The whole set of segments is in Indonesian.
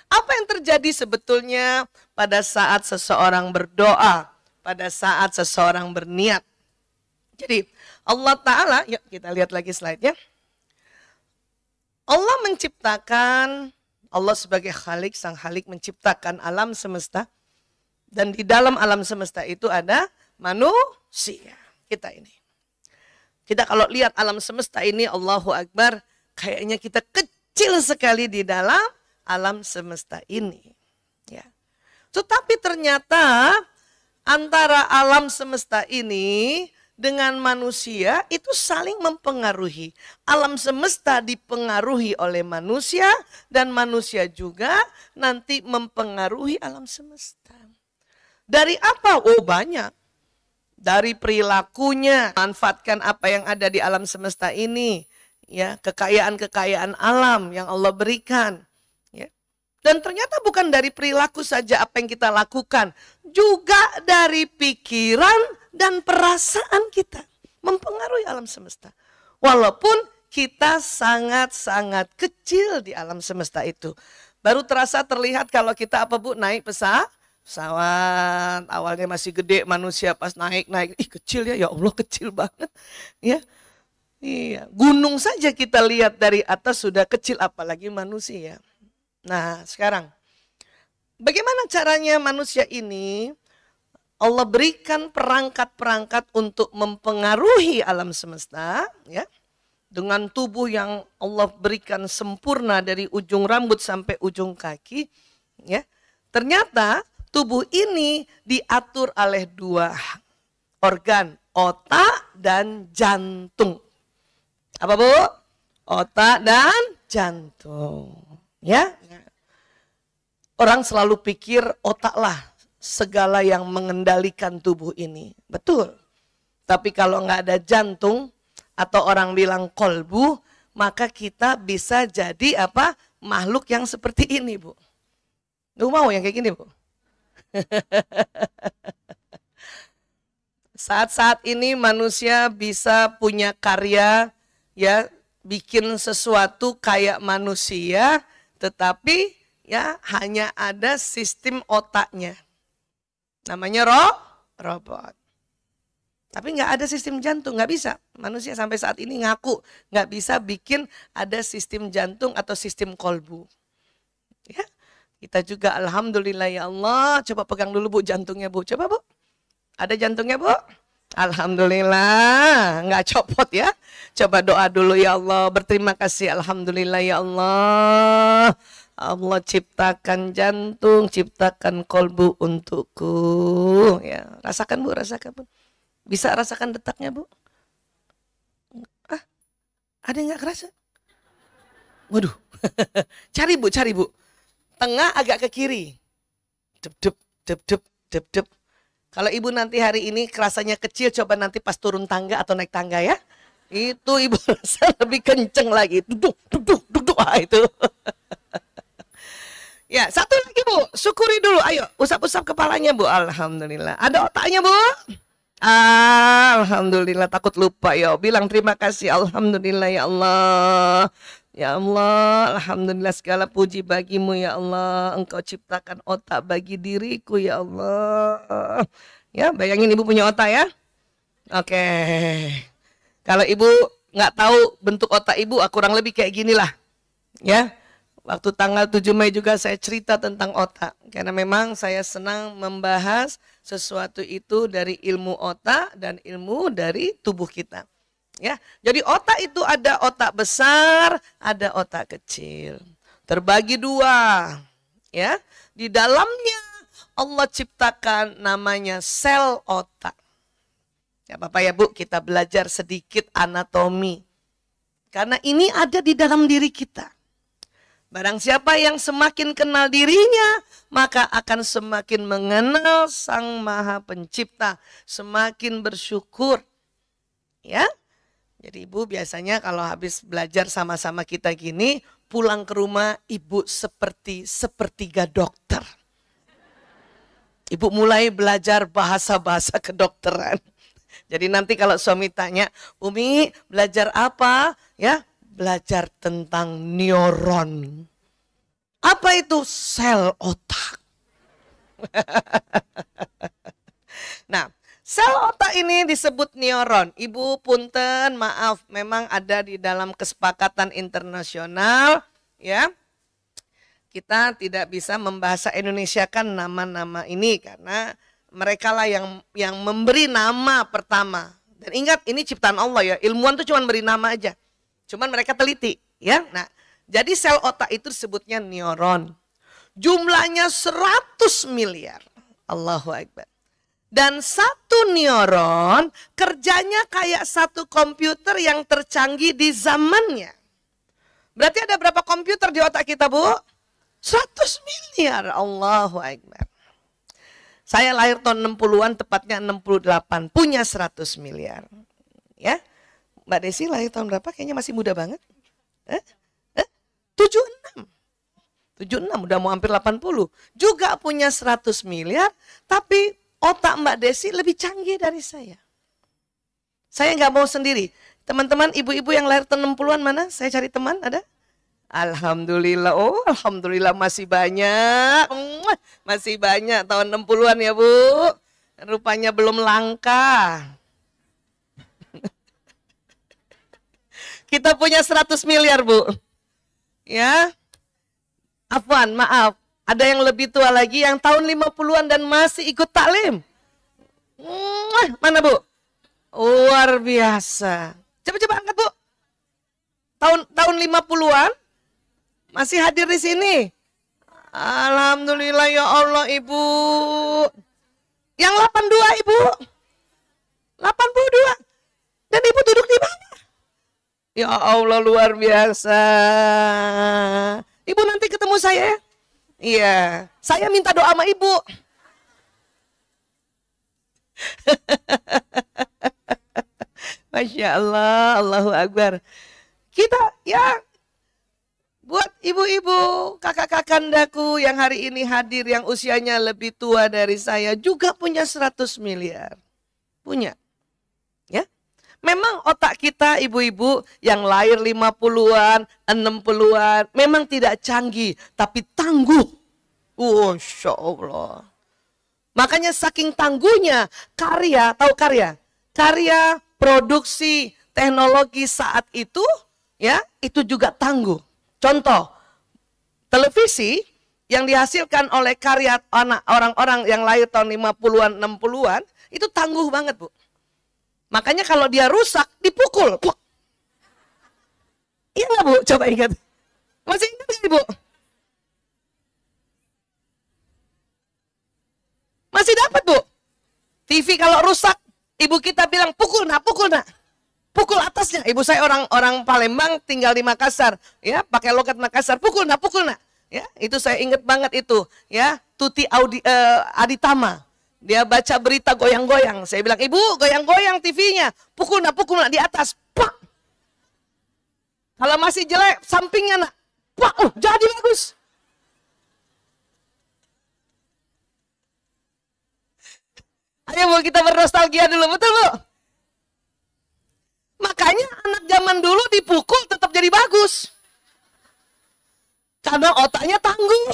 Apa yang terjadi sebetulnya pada saat seseorang berdoa, pada saat seseorang berniat? Jadi Allah Ta'ala, yuk kita lihat lagi slide-nya. Allah menciptakan, Allah sebagai Khalik, Sang Khalik menciptakan alam semesta. Dan di dalam alam semesta itu ada manusia, kita ini. Kita kalau lihat alam semesta ini, Allahu Akbar, kayaknya kita kecil sekali di dalam alam semesta ini. Ya. Tetapi ternyata antara alam semesta ini dengan manusia itu saling mempengaruhi. Alam semesta dipengaruhi oleh manusia dan manusia juga nanti mempengaruhi alam semesta. Dari apa? Oh banyak. Dari perilakunya, manfaatkan apa yang ada di alam semesta ini. Ya, kekayaan-kekayaan alam yang Allah berikan. Ya. Dan ternyata bukan dari perilaku saja apa yang kita lakukan. Juga dari pikiran dan perasaan kita. Mempengaruhi alam semesta. Walaupun kita sangat-sangat kecil di alam semesta itu. Baru terasa terlihat kalau kita apa Bu? Naik pesawat. Awalnya masih gede, manusia pas naik, ih kecil ya Allah kecil banget. Ya. Iya, gunung saja kita lihat dari atas sudah kecil apalagi manusia. Nah, sekarang bagaimana caranya manusia ini Allah berikan perangkat-perangkat untuk mempengaruhi alam semesta, ya. Dengan tubuh yang Allah berikan sempurna dari ujung rambut sampai ujung kaki, ya. Ternyata tubuh ini diatur oleh dua organ, otak dan jantung. Apa Bu? Otak dan jantung. Ya. Orang selalu pikir otaklah segala yang mengendalikan tubuh ini. Betul. Tapi kalau nggak ada jantung atau orang bilang kolbu, maka kita bisa jadi apa? Makhluk yang seperti ini Bu. Lu mau yang kayak gini Bu? Saat-saat ini manusia bisa punya karya, ya, bikin sesuatu kayak manusia, tetapi ya hanya ada sistem otaknya. Namanya robot. Tapi nggak ada sistem jantung, nggak bisa. Manusia sampai saat ini ngaku nggak bisa bikin ada sistem jantung atau sistem kolbu. Ya. Kita juga alhamdulillah ya Allah. Coba pegang dulu Bu jantungnya Bu. Coba Bu. Ada jantungnya Bu? Alhamdulillah. Nggak copot ya. Coba doa dulu ya Allah. Berterima kasih alhamdulillah ya Allah. Allah ciptakan jantung, ciptakan kolbu untukku. Ya, rasakan Bu, rasakan Bu. Bisa rasakan detaknya Bu? Ah, ada yang nggak kerasa? Waduh. Cari Bu, cari Bu. Tengah agak ke kiri. Dep, dep, dep, dep, dep, dep. Kalau ibu nanti hari ini kerasanya kecil, coba nanti pas turun tangga atau naik tangga ya. Itu ibu rasa lebih kenceng lagi. Duduk, duduk, duduk. Ah, itu. Ya, satu lagi Bu. Syukuri dulu. Ayo, usap-usap kepalanya Bu. Alhamdulillah. Ada otaknya Bu? Alhamdulillah, takut lupa ya. Bilang terima kasih. Alhamdulillah ya Allah. Ya Allah, alhamdulillah segala puji bagimu ya Allah. Engkau ciptakan otak bagi diriku ya Allah. Ya, bayangin ibu punya otak ya. Oke. Kalau ibu nggak tahu bentuk otak ibu, kurang lebih kayak gini lah. Ya, waktu tanggal 7 Mei juga saya cerita tentang otak. Karena memang saya senang membahas sesuatu itu dari ilmu otak dan ilmu dari tubuh kita. Ya, jadi otak itu ada otak besar, ada otak kecil. Terbagi dua. Ya, di dalamnya Allah ciptakan namanya sel otak. Ya Bapak ya Bu, kita belajar sedikit anatomi. Karena ini ada di dalam diri kita. Barang siapa yang semakin kenal dirinya, maka akan semakin mengenal Sang Maha Pencipta, semakin bersyukur. Ya. Jadi ibu biasanya kalau habis belajar sama-sama kita gini, pulang ke rumah ibu seperti sepertiga dokter. Ibu mulai belajar bahasa-bahasa kedokteran. Jadi nanti kalau suami tanya, Umi belajar apa? Ya, belajar tentang neuron. Apa itu? Sel otak. Nah, sel otak ini disebut neuron. Ibu punten, maaf, memang ada di dalam kesepakatan internasional, ya. Kita tidak bisa membahasa Indonesiakan nama-nama ini karena mereka lah yang memberi nama pertama. Dan ingat, ini ciptaan Allah ya. Ilmuwan tuh cuma beri nama aja. Cuman mereka teliti, ya. Nah, jadi sel otak itu disebutnya neuron. Jumlahnya 100 miliar. Allahu Akbar. Dan satu neuron kerjanya kayak satu komputer yang tercanggih di zamannya. Berarti ada berapa komputer di otak kita, Bu? 100 miliar. Allahu Akbar. Saya lahir tahun 60-an, tepatnya 68. Punya 100 miliar. Ya, Mbak Desi lahir tahun berapa? Kayaknya masih muda banget. 76. 76, udah mau hampir 80. Juga punya 100 miliar, tapi otak Mbak Desi lebih canggih dari saya. Saya nggak mau sendiri. Teman-teman, ibu-ibu yang lahir tahun 60-an mana? Saya cari teman, ada? Alhamdulillah, oh alhamdulillah masih banyak. Masih banyak tahun 60-an ya Bu. Rupanya belum langka. Kita punya 100 miliar Bu. Ya. Afwan, maaf. Ada yang lebih tua lagi yang tahun 50-an dan masih ikut taklim. Mana Bu? Luar biasa. Coba angkat Bu. Tahun 50-an masih hadir di sini. Alhamdulillah ya Allah Ibu. Yang 82 Ibu. 82. Dan Ibu duduk di mana? Ya Allah luar biasa. Ibu nanti ketemu saya. Iya. Saya minta doa sama Ibu. Masya Allah. Allahu Akbar. Kita ya. Buat ibu-ibu, kakak-kakandaku yang hari ini hadir, yang usianya lebih tua dari saya, juga punya 100 miliar. Punya. Ya. Memang otak kita ibu-ibu yang lahir 50-an, 60-an, memang tidak canggih, tapi tangguh. Masya Allah. Makanya saking tangguhnya, tahu karya? Karya, produksi, teknologi saat itu, ya, itu juga tangguh. Contoh, televisi yang dihasilkan oleh karya orang-orang yang lahir tahun 50-an, 60-an, itu tangguh banget, Bu. Makanya kalau dia rusak, dipukul. Iya nggak, Bu? Coba ingat. Masih ingat nggak, Bu? Masih dapat, Bu? TV kalau rusak, ibu kita bilang, pukul nak, pukul nak. Pukul atasnya. Ibu saya orang Palembang, tinggal di Makassar, ya, pakai logat Makassar. Pukul nak, pukul nak. Ya, itu saya ingat banget itu, ya. Tuti Aditama. Dia baca berita goyang-goyang. Saya bilang, "Ibu, goyang-goyang TV-nya. Pukul nak di atas." Pak. Kalau masih jelek, sampingnya nak. Pak, jadi bagus. Ayo Bu, kita bernostalgia dulu, betul Bu? Makanya anak zaman dulu dipukul tetap jadi bagus. Karena otaknya tangguh.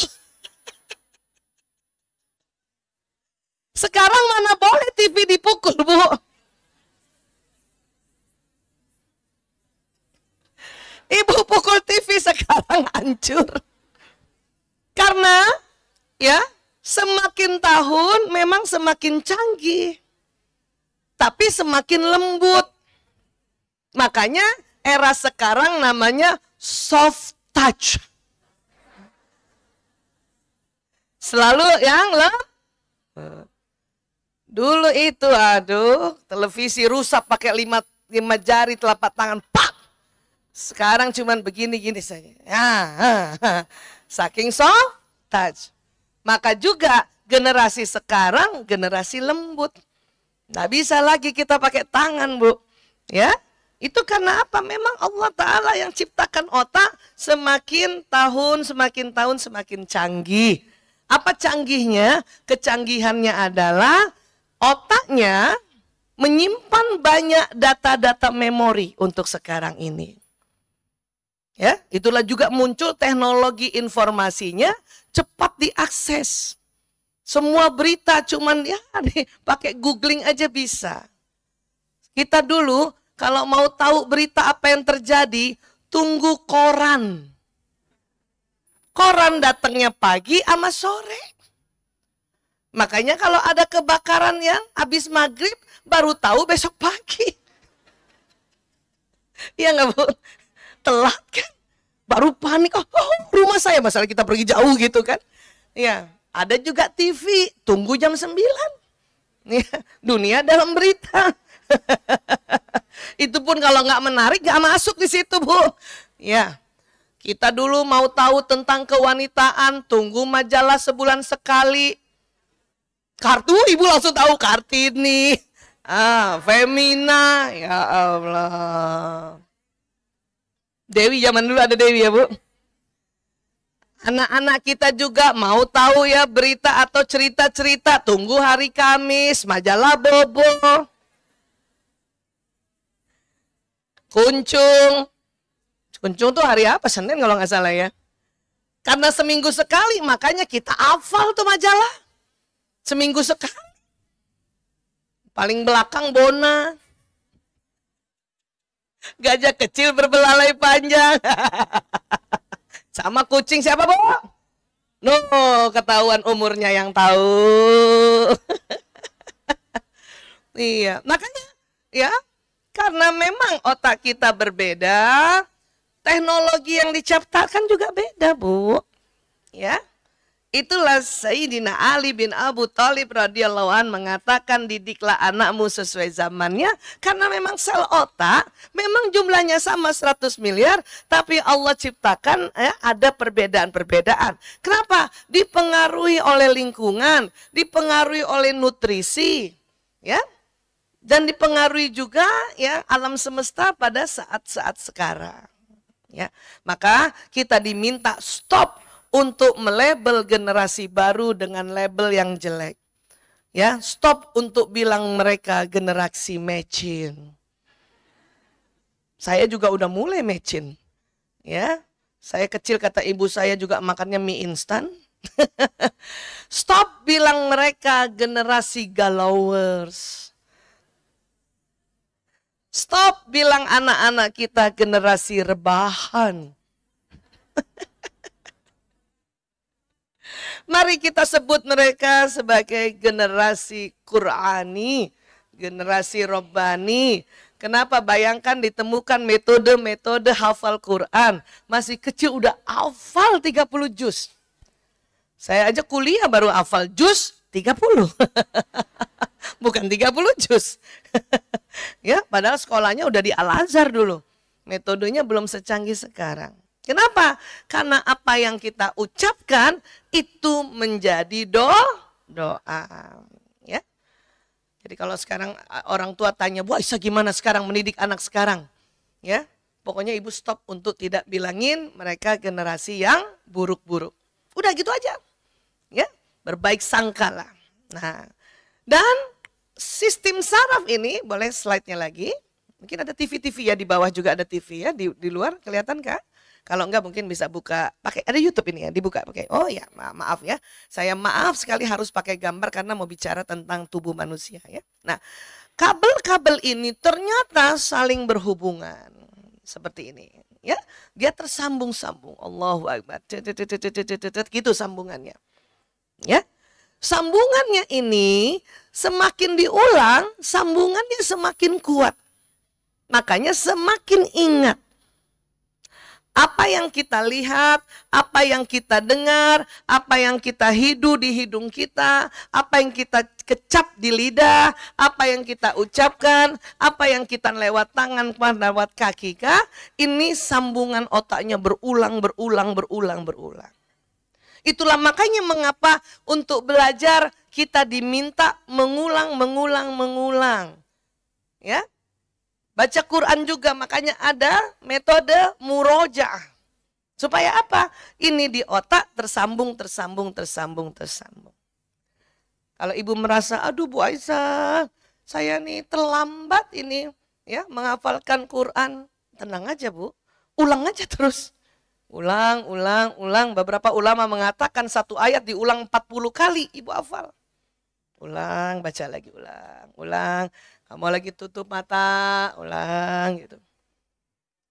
Sekarang mana boleh TV dipukul, Bu? Ibu pukul TV sekarang hancur. Karena ya, semakin tahun memang semakin canggih. Tapi semakin lembut. Makanya era sekarang namanya soft touch. Selalu yang dulu itu, aduh, televisi rusak pakai 5 jari telapak tangan, pak. Sekarang cuman begini-gini saja. Saking soft touch. Maka juga generasi sekarang generasi lembut. Nggak bisa lagi kita pakai tangan, Bu. Ya. Itu karena apa? Memang Allah Ta'ala yang ciptakan otak semakin tahun semakin canggih. Apa canggihnya? Kecanggihannya adalah otaknya menyimpan banyak data-data memori untuk sekarang ini. Ya, itulah juga muncul teknologi informasinya cepat diakses. Semua berita cuman ya pakai googling aja bisa. Kita dulu kalau mau tahu berita apa yang terjadi, tunggu koran. Koran datangnya pagi sama sore. Makanya kalau ada kebakaran yang habis maghrib, baru tahu besok pagi. Iya nggak Bu? Telat kan? Baru panik, oh rumah saya, masalah kita pergi jauh gitu kan. Ya, ada juga TV, tunggu jam 9. Ya, dunia dalam berita. Itu pun kalau nggak menarik, nggak masuk di situ Bu. Ya, kita dulu mau tahu tentang kewanitaan, tunggu majalah sebulan sekali. Kartu, ibu langsung tahu Kartini. Femina, ya Allah. Dewi, zaman dulu ada Dewi ya Bu. Anak-anak kita juga mau tahu ya berita atau cerita-cerita, tunggu hari Kamis, majalah Bobo. Kuncung. Kuncung tuh hari apa? Senin kalau nggak salah ya. Karena seminggu sekali, makanya kita hafal tuh majalah. Seminggu sekali. Paling belakang Bona. Gajah kecil berbelalai panjang. Sama kucing siapa Bu? No, ketahuan umurnya yang tahu. Iya, makanya ya, karena memang otak kita berbeda, teknologi yang diciptakan juga beda Bu. Ya. Itulah Sayyidina Ali bin Abu Thalib radhiyallahu an mengatakan, didiklah anakmu sesuai zamannya, karena memang sel otak memang jumlahnya sama 100 miliar, tapi Allah ciptakan ya, ada perbedaan-perbedaan. Kenapa? Dipengaruhi oleh lingkungan, dipengaruhi oleh nutrisi, ya, dan dipengaruhi juga ya alam semesta pada saat-saat sekarang. Ya, maka kita diminta stop untuk melabel generasi baru dengan label yang jelek. Ya, stop untuk bilang mereka generasi mecin. Saya juga udah mulai mecin. Ya, saya kecil kata ibu saya juga makannya mie instan. Stop bilang mereka generasi galauers. Stop bilang anak-anak kita generasi rebahan. Mari kita sebut mereka sebagai generasi Qur'ani, generasi Robbani. Kenapa? Bayangkan ditemukan metode-metode hafal Quran. Masih kecil udah hafal 30 juz. Saya aja kuliah baru hafal juz 30. Bukan 30 juz. Ya, padahal sekolahnya udah di Al-Azhar dulu. Metodenya belum secanggih sekarang. Kenapa? Karena apa yang kita ucapkan itu menjadi doa. Ya. Jadi kalau sekarang orang tua tanya, Bu Aisyah gimana sekarang mendidik anak sekarang? Ya, pokoknya ibu stop untuk tidak bilangin mereka generasi yang buruk-buruk. Udah gitu aja. Ya, berbaik sangka lah. Nah, dan sistem saraf ini, boleh slide-nya lagi. Mungkin ada TV-TV ya, di bawah juga ada TV ya, di luar kelihatan kah? Kalau enggak mungkin bisa buka, pakai ada YouTube ini ya, dibuka pakai. Oh ya, maaf ya. Saya maaf sekali harus pakai gambar karena mau bicara tentang tubuh manusia ya. Nah, kabel-kabel ini ternyata saling berhubungan. Seperti ini ya. Dia tersambung-sambung. Allahu Akbar. Gitu sambungannya. Ya. Sambungannya ini semakin diulang, sambungannya semakin kuat. Makanya semakin ingat. Apa yang kita lihat, apa yang kita dengar, apa yang kita hidu di hidung kita, apa yang kita kecap di lidah, apa yang kita ucapkan, apa yang kita lewat tangan, lewat kaki kah, ini sambungan otaknya berulang. Itulah makanya mengapa untuk belajar kita diminta mengulang. Ya. Baca Quran juga, makanya ada metode murojaah. Supaya apa? Ini di otak tersambung. Kalau ibu merasa, aduh Bu Aisyah, saya nih terlambat ini ya menghafalkan Quran. Tenang aja Bu, Ulang aja terus. Ulang, ulang, ulang. Beberapa ulama mengatakan satu ayat diulang 40 kali. Ibu hafal. Ulang, baca lagi, ulang, ulang. Kamu lagi tutup mata, ulang gitu.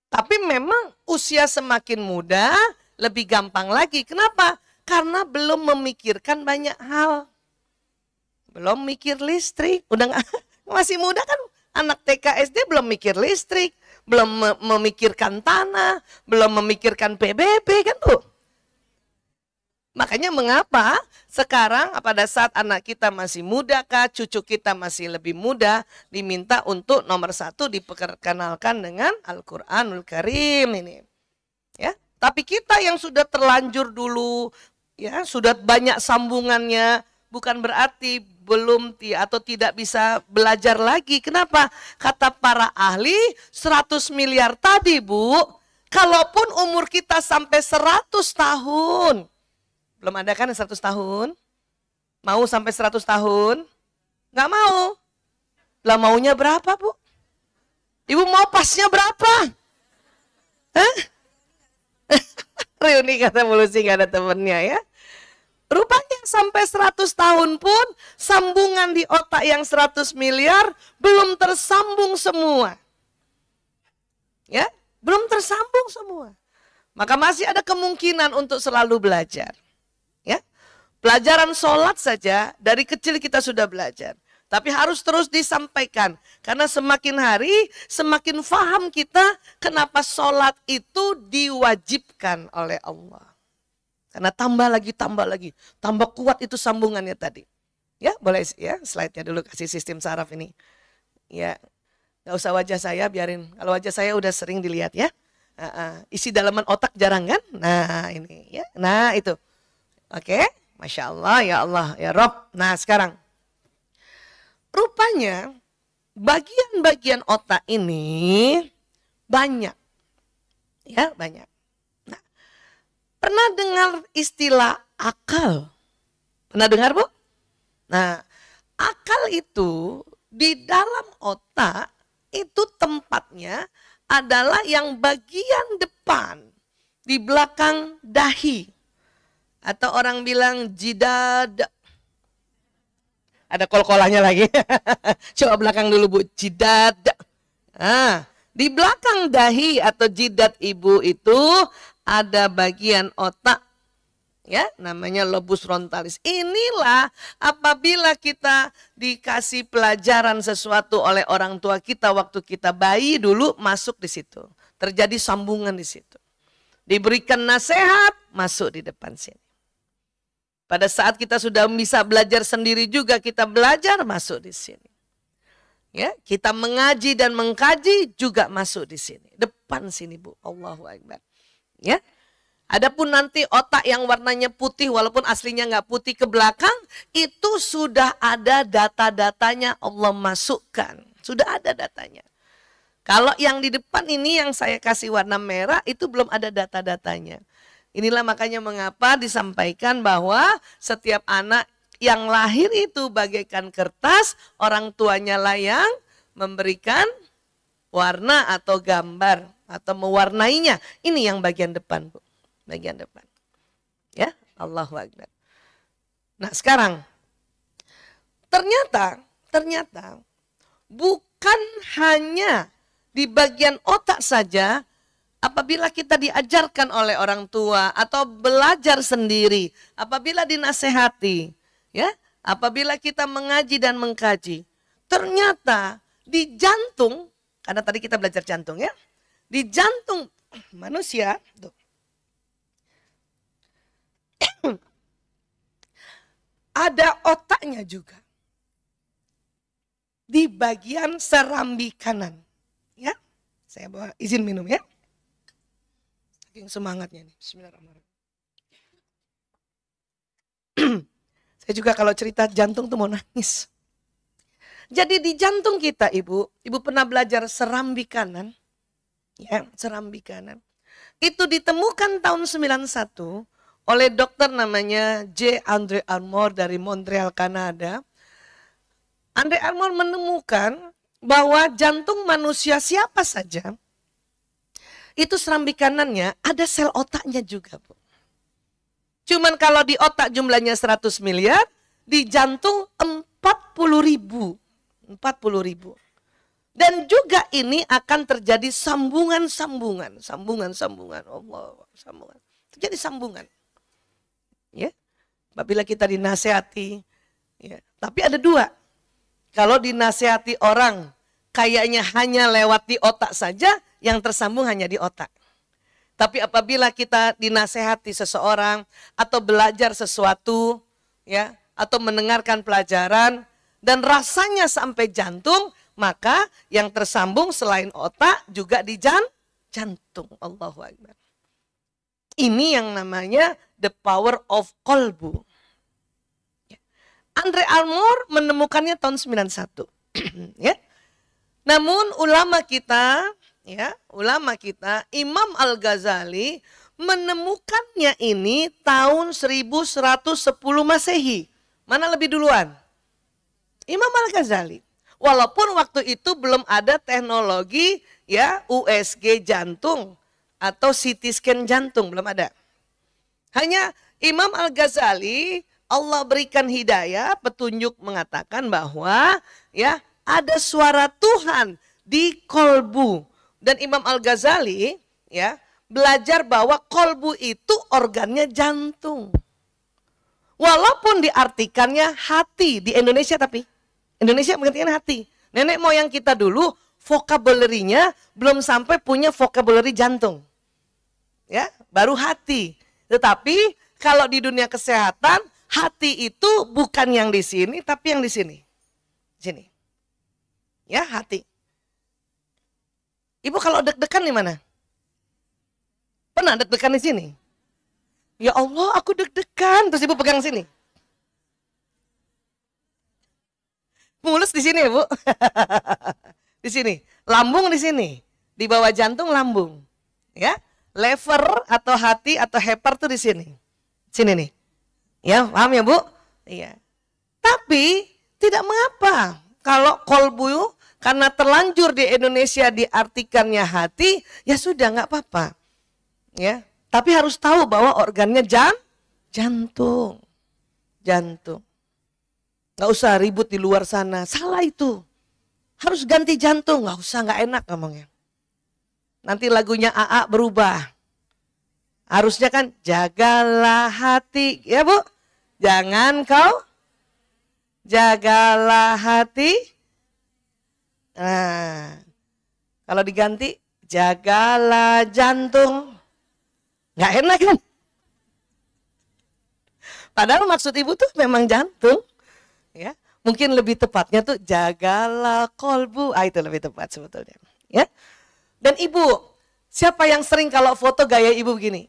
Tapi memang usia semakin muda lebih gampang lagi. Kenapa? Karena belum memikirkan banyak hal. Belum mikir listrik. Udah masih muda kan, anak TK SD belum mikir listrik, belum memikirkan tanah, belum memikirkan PBB kan tuh. Makanya mengapa sekarang pada saat anak kita masih muda kah, cucu kita masih lebih muda, diminta untuk nomor 1 diperkenalkan dengan Al-Quranul Karim ini. Ya, tapi kita yang sudah terlanjur dulu, ya sudah banyak sambungannya, bukan berarti belum atau tidak bisa belajar lagi. Kenapa? Kata para ahli 100 miliar tadi Bu, kalaupun umur kita sampai 100 tahun, belum ada kan 100 tahun? Mau sampai 100 tahun? Nggak mau. Lah maunya berapa Bu? Ibu mau pasnya berapa? Hah? Reuni kata Mulusi nggak ada temennya ya. Rupanya sampai 100 tahun pun sambungan di otak yang 100 miliar belum tersambung semua. Ya, belum tersambung semua. Maka masih ada kemungkinan untuk selalu belajar. Ya, pelajaran sholat saja dari kecil kita sudah belajar. Tapi harus terus disampaikan. Karena semakin hari semakin faham kita kenapa sholat itu diwajibkan oleh Allah. Karena tambah lagi, tambah kuat itu sambungannya tadi. Ya, boleh ya slide-nya dulu kasih sistem saraf ini. Ya, nggak usah wajah saya, biarin. Kalau wajah saya udah sering dilihat ya. Isi dalaman otak jarang kan? Nah ini ya, nah itu. Oke, Masya Allah, ya Allah, ya Rob. Nah sekarang, rupanya bagian-bagian otak ini banyak. Ya, banyak. Nah, pernah dengar istilah akal? Pernah dengar Bu? Nah, akal itu di dalam otak itu tempatnya adalah yang bagian depan, di belakang dahi. Atau orang bilang jidad. Ada kol-kolannya lagi. Coba belakang dulu Bu, jidad. Nah, di belakang dahi atau jidat ibu itu ada bagian otak. Ya, namanya lobus frontalis. Inilah apabila kita dikasih pelajaran sesuatu oleh orang tua kita waktu kita bayi dulu, masuk di situ. Terjadi sambungan di situ. Diberikan nasihat, masuk di depan sini. Pada saat kita sudah bisa belajar sendiri juga, kita belajar masuk di sini. Ya, kita mengaji dan mengkaji juga masuk di sini. Depan sini Bu. Allahu Akbar. Ya. Adapun nanti otak yang warnanya putih walaupun aslinya nggak putih ke belakang, itu sudah ada data-datanya Allah masukkan. Sudah ada datanya. Kalau yang di depan ini yang saya kasih warna merah itu belum ada data-datanya. Inilah makanya mengapa disampaikan bahwa setiap anak yang lahir itu bagaikan kertas, orang tuanya lah yang memberikan warna atau gambar atau mewarnainya. Ini yang bagian depan Bu. Bagian depan. Ya, Allahu Akbar. Nah sekarang, ternyata bukan hanya di bagian otak saja. Apabila kita diajarkan oleh orang tua atau belajar sendiri, apabila dinasehati, ya, apabila kita mengaji dan mengkaji, ternyata di jantung, karena tadi kita belajar jantung ya, di jantung manusia, tuh, ada otaknya juga di bagian serambi kanan, ya. Saya bawa izin minum ya. Saking semangatnya nih. Bismillahirrahmanirrahim. Saya juga kalau cerita jantung tuh mau nangis. Jadi di jantung kita Ibu pernah belajar serambi kanan. Ya, serambi kanan. Itu ditemukan tahun 91 oleh dokter namanya J. Andre Armour dari Montreal, Kanada. Andre Armour menemukan bahwa jantung manusia siapa saja itu serambi kanannya ada sel otaknya juga, Bu. Cuman kalau di otak jumlahnya 100 miliar, di jantung 40.000. 40.000. Dan juga ini akan terjadi sambungan-sambungan. Sambungan-sambungan. Allah, sambungan. Terjadi sambungan. Ya. Apabila kita dinasehati. Ya. Tapi ada dua. Kalau dinasehati orang, kayaknya hanya lewat di otak saja, yang tersambung hanya di otak. Tapi apabila kita dinasehati seseorang, atau belajar sesuatu, ya, atau mendengarkan pelajaran, dan rasanya sampai jantung, maka yang tersambung selain otak juga di jantung. Allahu Akbar. Ini yang namanya the power of qalbu. Andre Almor menemukannya tahun 91. Ya. Namun ulama kita, Imam Al-Ghazali menemukannya ini tahun 1110 Masehi. Mana lebih duluan? Imam Al-Ghazali. Walaupun waktu itu belum ada teknologi ya USG jantung atau CT scan jantung, belum ada. Hanya Imam Al-Ghazali Allah berikan hidayah, petunjuk mengatakan bahwa ya ada suara Tuhan di kolbu. Dan Imam Al-Ghazali ya belajar bahwa kolbu itu organnya jantung. Walaupun diartikannya hati di Indonesia, tapi Indonesia mengartikan hati. Nenek moyang kita dulu vocabulary-nya belum sampai punya vocabulary jantung. Ya, baru hati. Tetapi kalau di dunia kesehatan, hati itu bukan yang di sini tapi yang di sini. Sini. Ya, hati. Ibu kalau deg-degan di mana? Pernah deg-degan di sini? Ya Allah, aku deg-degan. Terus ibu pegang sini. Mulus di sini ya, Bu. Di sini. Lambung di sini. Di bawah jantung lambung. Ya. Lever atau hati atau heper tuh di sini. Sini nih. Ya, paham ya, Bu? Iya. Tapi tidak mengapa kalau kolbu karena terlanjur di Indonesia diartikannya hati, ya sudah nggak apa-apa. Ya. Tapi harus tahu bahwa organnya jantung. Jantung. Nggak usah ribut di luar sana, salah itu. Harus ganti jantung, nggak usah, nggak enak ngomongnya. Nanti lagunya AA berubah. Harusnya kan jagalah hati, ya Bu. Jangan kau jagalah hati. Nah, kalau diganti jagalah jantung. Nggak enak kan? Padahal maksud ibu tuh memang jantung. Ya, mungkin lebih tepatnya tuh jagalah kolbu. Itu lebih tepat sebetulnya. Ya. Dan ibu, siapa yang sering kalau foto gaya ibu begini?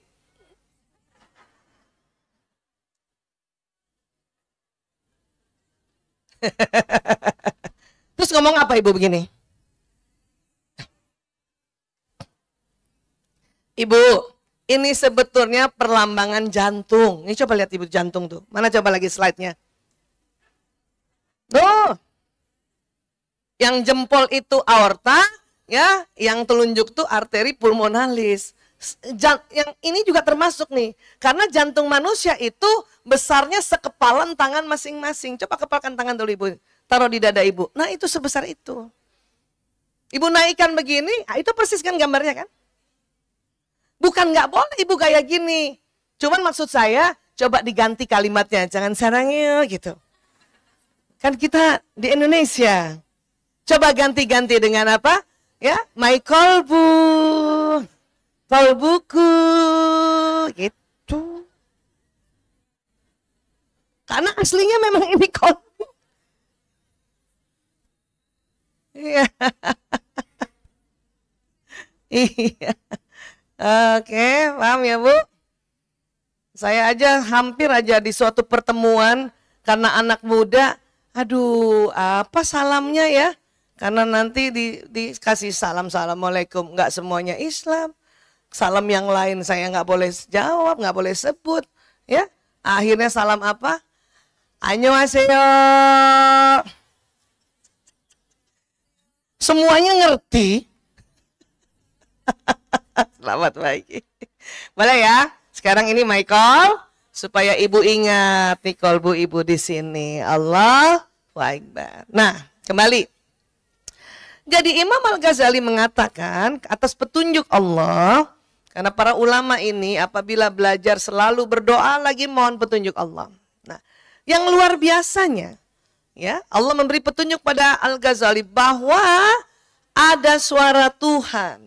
Terus ngomong apa ibu begini? Ibu, ini sebetulnya perlambangan jantung. Ini coba lihat ibu jantung tuh. Mana coba lagi slide-nya. Tuh. Yang jempol itu aorta, ya, yang telunjuk tuh arteri pulmonalis. Yang ini juga termasuk nih, karena jantung manusia itu besarnya sekepalan tangan masing-masing. Coba kepalkan tangan dulu ibu, taruh di dada ibu. Nah itu sebesar itu. Ibu naikkan begini, itu persis kan gambarnya kan? Bukan nggak boleh ibu kayak gini. Cuman maksud saya, coba diganti kalimatnya, jangan sarangnya gitu. Kan kita di Indonesia. Coba ganti-ganti dengan apa? Ya, my kolbu. Kolbuku. Gitu. Karena aslinya memang ini kolbu. Iya. Iya. Oke, paham ya Bu? Saya aja hampir aja di suatu pertemuan karena anak muda, aduh apa salamnya ya? Karena nanti dikasih salam, assalamualaikum, nggak semuanya Islam. Salam yang lain saya nggak boleh jawab, nggak boleh sebut, ya. Akhirnya salam apa? Annyeonghaseyo. Semuanya ngerti. Selamat pagi. Boleh ya? Sekarang ini Michael, supaya ibu ingat nih kolbu ibu di sini. Allahu Akbar. Nah, kembali. Jadi Imam Al-Ghazali mengatakan atas petunjuk Allah, karena para ulama ini apabila belajar selalu berdoa lagi mohon petunjuk Allah. Nah, yang luar biasanya, ya Allah memberi petunjuk pada Al-Ghazali bahwa ada suara Tuhan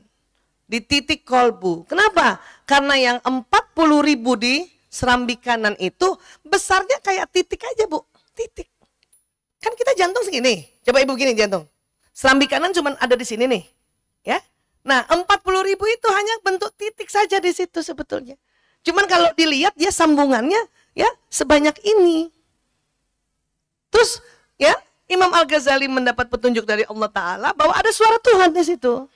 di titik kolbu. Kenapa? Karena yang 40.000 di serambi kanan itu besarnya kayak titik aja, Bu. Titik. Kan kita jantung segini. Coba ibu gini jantung. Serambi kanan cuma ada di sini nih. Ya. Nah 40.000 itu hanya bentuk titik saja di situ sebetulnya. Cuman kalau dilihat dia sambungannya ya sebanyak ini. Terus ya Imam Al-Ghazali mendapat petunjuk dari Allah Ta'ala bahwa ada suara Tuhan di situ.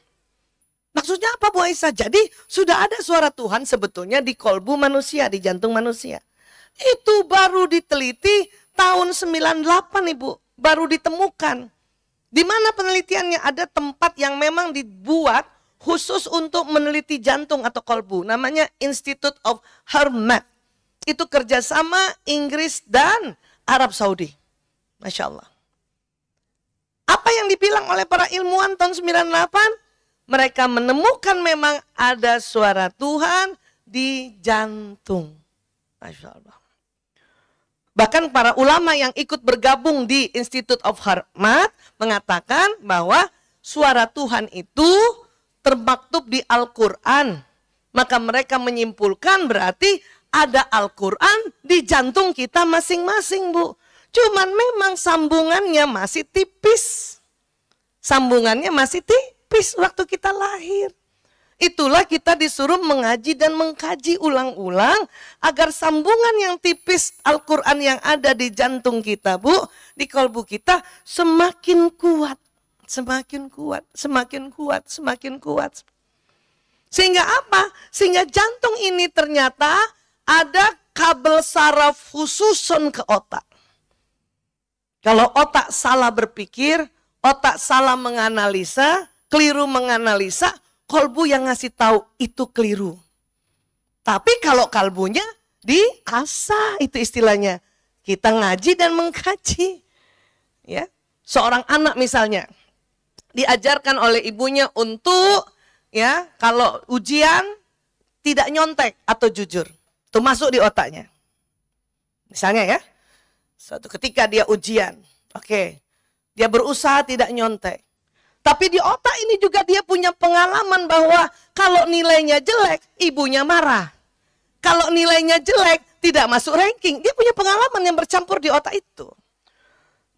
Maksudnya apa Bu Aisyah? Jadi sudah ada suara Tuhan sebetulnya di kolbu manusia, di jantung manusia. Itu baru diteliti tahun 98 Ibu, baru ditemukan. Di mana penelitiannya ada tempat yang memang dibuat khusus untuk meneliti jantung atau kolbu. Namanya Institute of Hermat. Itu kerjasama Inggris dan Arab Saudi. Masya Allah. Apa yang dibilang oleh para ilmuwan tahun 98? Mereka menemukan memang ada suara Tuhan di jantung. Masya Allah. Bahkan para ulama yang ikut bergabung di Institute of Hermat mengatakan bahwa suara Tuhan itu termaktub di Al-Quran. Maka mereka menyimpulkan berarti ada Al-Quran di jantung kita masing-masing, Bu. Cuman memang sambungannya masih tipis. Sambungannya masih tipis waktu kita lahir. Itulah kita disuruh mengaji dan mengkaji ulang-ulang agar sambungan yang tipis Al-Quran yang ada di jantung kita, Bu, di kolbu kita semakin kuat, semakin kuat, semakin kuat, semakin kuat. Sehingga apa? Sehingga jantung ini ternyata ada kabel saraf khususon ke otak. Kalau otak salah berpikir, otak salah menganalisa, keliru menganalisa, kolbu yang ngasih tahu itu keliru. Tapi kalau kalbunya diasah, itu istilahnya. Kita ngaji dan mengkaji. Ya, seorang anak misalnya diajarkan oleh ibunya untuk ya kalau ujian tidak nyontek atau jujur. Itu masuk di otaknya. Misalnya ya, suatu ketika dia ujian, oke, dia berusaha tidak nyontek. Tapi di otak ini juga dia punya pengalaman bahwa kalau nilainya jelek, ibunya marah. Kalau nilainya jelek, tidak masuk ranking. Dia punya pengalaman yang bercampur di otak itu.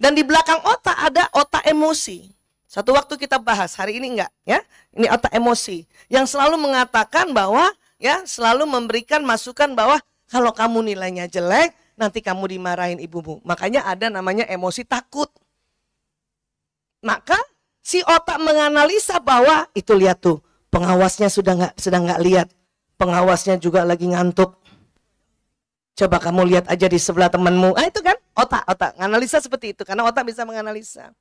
Dan di belakang otak ada otak emosi. Satu waktu kita bahas, hari ini enggak, ya. Ini otak emosi yang selalu mengatakan bahwa ya, selalu memberikan masukan bahwa kalau kamu nilainya jelek, nanti kamu dimarahin ibumu. Makanya ada namanya emosi takut. Maka si otak menganalisa bahwa itu lihat tuh pengawasnya sedang nggak lihat, pengawasnya juga lagi ngantuk. Coba kamu lihat aja di sebelah temanmu. Itu kan otak analisa seperti itu karena otak bisa menganalisa.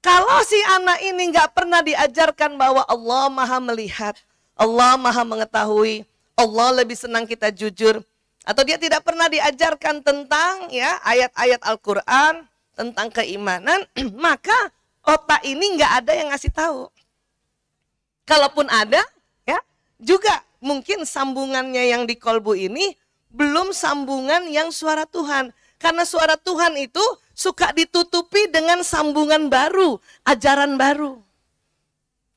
Kalau si anak ini nggak pernah diajarkan bahwa Allah Maha melihat, Allah Maha mengetahui, Allah lebih senang kita jujur, atau dia tidak pernah diajarkan tentang ya ayat-ayat Al-Quran tentang keimanan, maka otak ini nggak ada yang ngasih tahu. Kalaupun ada, ya juga mungkin sambungannya yang di kolbu ini belum sambungan yang suara Tuhan. Karena suara Tuhan itu suka ditutupi dengan sambungan baru, ajaran baru.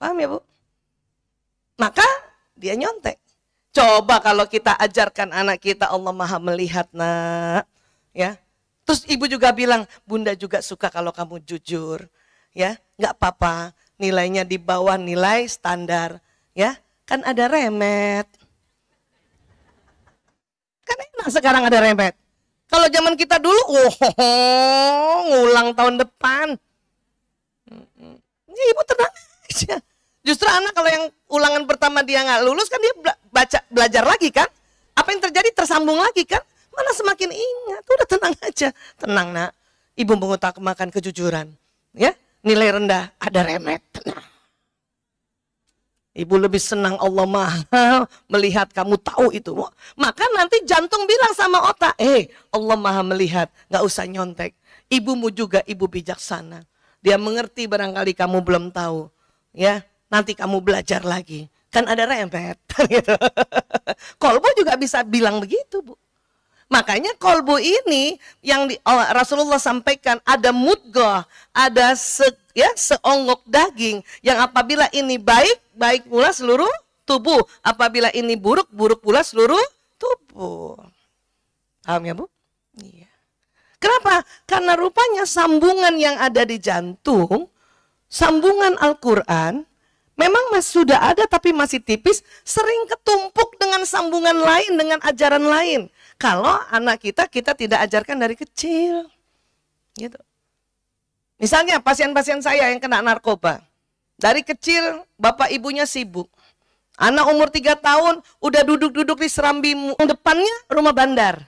Paham ya Bu? Maka dia nyontek. Coba kalau kita ajarkan anak kita Allah Maha melihat nak, ya. Terus ibu juga bilang, Bunda juga suka kalau kamu jujur. Ya, nggak apa-apa, nilainya di bawah nilai standar, ya, kan ada remet. Kan enak sekarang ada remet. Kalau zaman kita dulu, ngulang tahun depan. Ya, ibu tenang aja. Justru anak kalau yang ulangan pertama dia nggak lulus kan dia belajar lagi kan. Apa yang terjadi tersambung lagi kan. Mana semakin ingat, udah tenang aja. Tenang nak, ibu mengutamakan kejujuran. Ya. Nilai rendah, ada remet. Nah. Ibu lebih senang Allah Maha melihat, kamu tahu itu. Maka nanti jantung bilang sama otak, Allah Maha melihat, gak usah nyontek. Ibumu juga ibu bijaksana. Dia mengerti barangkali kamu belum tahu. Ya, nanti kamu belajar lagi. Kan ada rempet. Gitu. Kolbu juga bisa bilang begitu, Bu. Makanya kolbu ini yang Rasulullah sampaikan, ada mudghah, ada seonggok daging yang apabila ini baik, baik pula seluruh tubuh. Apabila ini buruk, buruk pula seluruh tubuh. Paham ya, Bu? Iya. Kenapa? Karena rupanya sambungan yang ada di jantung, sambungan Al-Quran, memang masih sudah ada tapi masih tipis, sering ketumpuk dengan sambungan lain, dengan ajaran lain. Kalau anak kita tidak ajarkan dari kecil. Gitu. Misalnya pasien-pasien saya yang kena narkoba. Dari kecil bapak ibunya sibuk. Anak umur 3 tahun udah duduk-duduk di serambi depannya rumah bandar.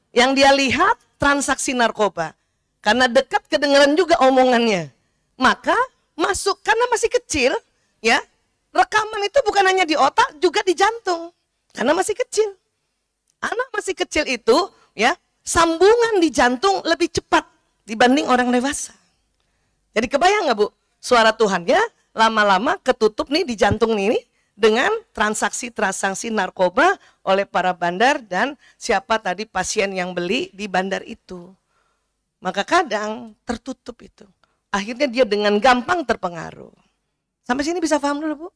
Yang dia lihat transaksi narkoba. Karena dekat kedengaran juga omongannya. Maka masuk karena masih kecil, ya. Rekaman itu bukan hanya di otak, juga di jantung. Karena masih kecil. Anak masih kecil itu, ya, sambungan di jantung lebih cepat dibanding orang dewasa. Jadi kebayang nggak, Bu? Suara Tuhannya lama-lama ketutup nih di jantung ini dengan transaksi-transaksi narkoba oleh para bandar dan siapa tadi pasien yang beli di bandar itu. Maka kadang tertutup itu. Akhirnya dia dengan gampang terpengaruh. Sampai sini bisa paham dulu, Bu?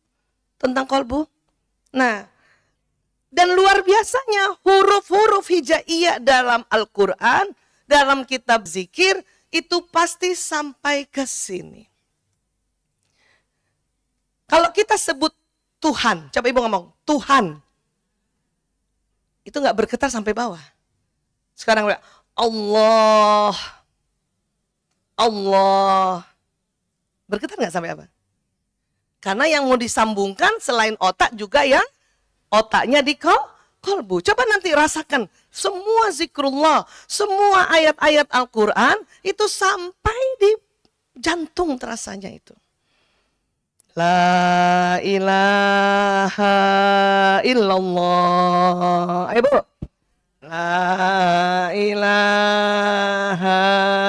Tentang kolbu. Nah, dan luar biasanya huruf-huruf hijaiyah dalam Al-Quran, dalam kitab zikir, itu pasti sampai ke sini. Kalau kita sebut Tuhan, coba ibu ngomong, Tuhan. Itu nggak bergetar sampai bawah. Sekarang Allah. Allah. Bergetar nggak sampai apa? Karena yang mau disambungkan selain otak juga yang otaknya di kolbu. Coba nanti rasakan semua zikrullah, semua ayat-ayat Al-Quran itu sampai di jantung terasanya itu. La ilaha illallah. Ayo, Bu. La ilaha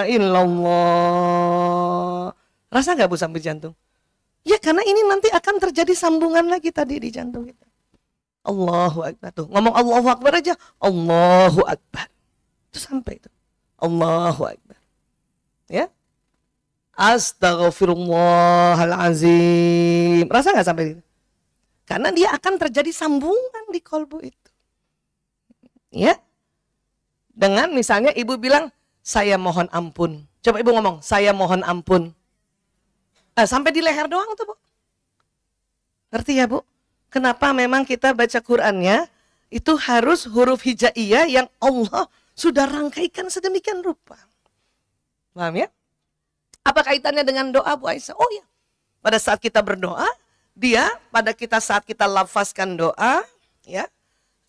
illallah. Rasa nggak, Bu, sampai jantung? Ya, karena ini nanti akan terjadi sambungan lagi tadi di jantung kita. Allahu Akbar tuh. Ngomong Allahu Akbar aja. Allahu Akbar. Itu sampai itu. Allahu Akbar. Ya. Astaghfirullahalazim. Rasa nggak sampai itu? Karena dia akan terjadi sambungan di kolbu itu. Ya. Dengan misalnya ibu bilang, saya mohon ampun. Coba ibu ngomong, saya mohon ampun. Sampai di leher doang tuh, Bu. Ngerti ya, Bu? Kenapa memang kita baca Qur'annya itu harus huruf hijaiyah yang Allah sudah rangkaikan sedemikian rupa. Paham ya? Apa kaitannya dengan doa, Bu Aisyah? Oh ya, pada saat kita berdoa, saat kita lafazkan doa, ya,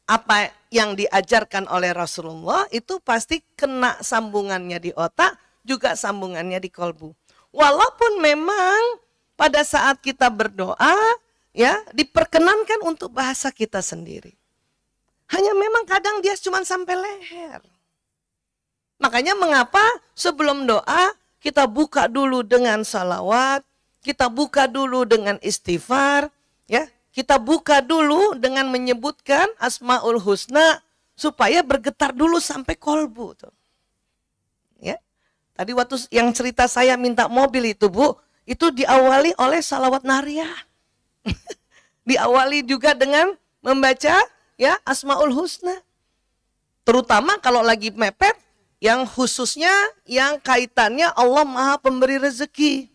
apa yang diajarkan oleh Rasulullah itu pasti kena sambungannya di otak, juga sambungannya di kolbu. Walaupun memang pada saat kita berdoa, ya, diperkenankan untuk bahasa kita sendiri. Hanya memang kadang dia cuma sampai leher. Makanya mengapa sebelum doa kita buka dulu dengan salawat, kita buka dulu dengan istighfar, ya, kita buka dulu dengan menyebutkan Asmaul Husna supaya bergetar dulu sampai kolbu tuh. Ya. Tadi waktu yang cerita saya minta mobil itu, Bu, itu diawali oleh salawat nariyah. Diawali juga dengan membaca, ya, Asmaul Husna. Terutama kalau lagi mepet, yang khususnya yang kaitannya Allah Maha Pemberi rezeki.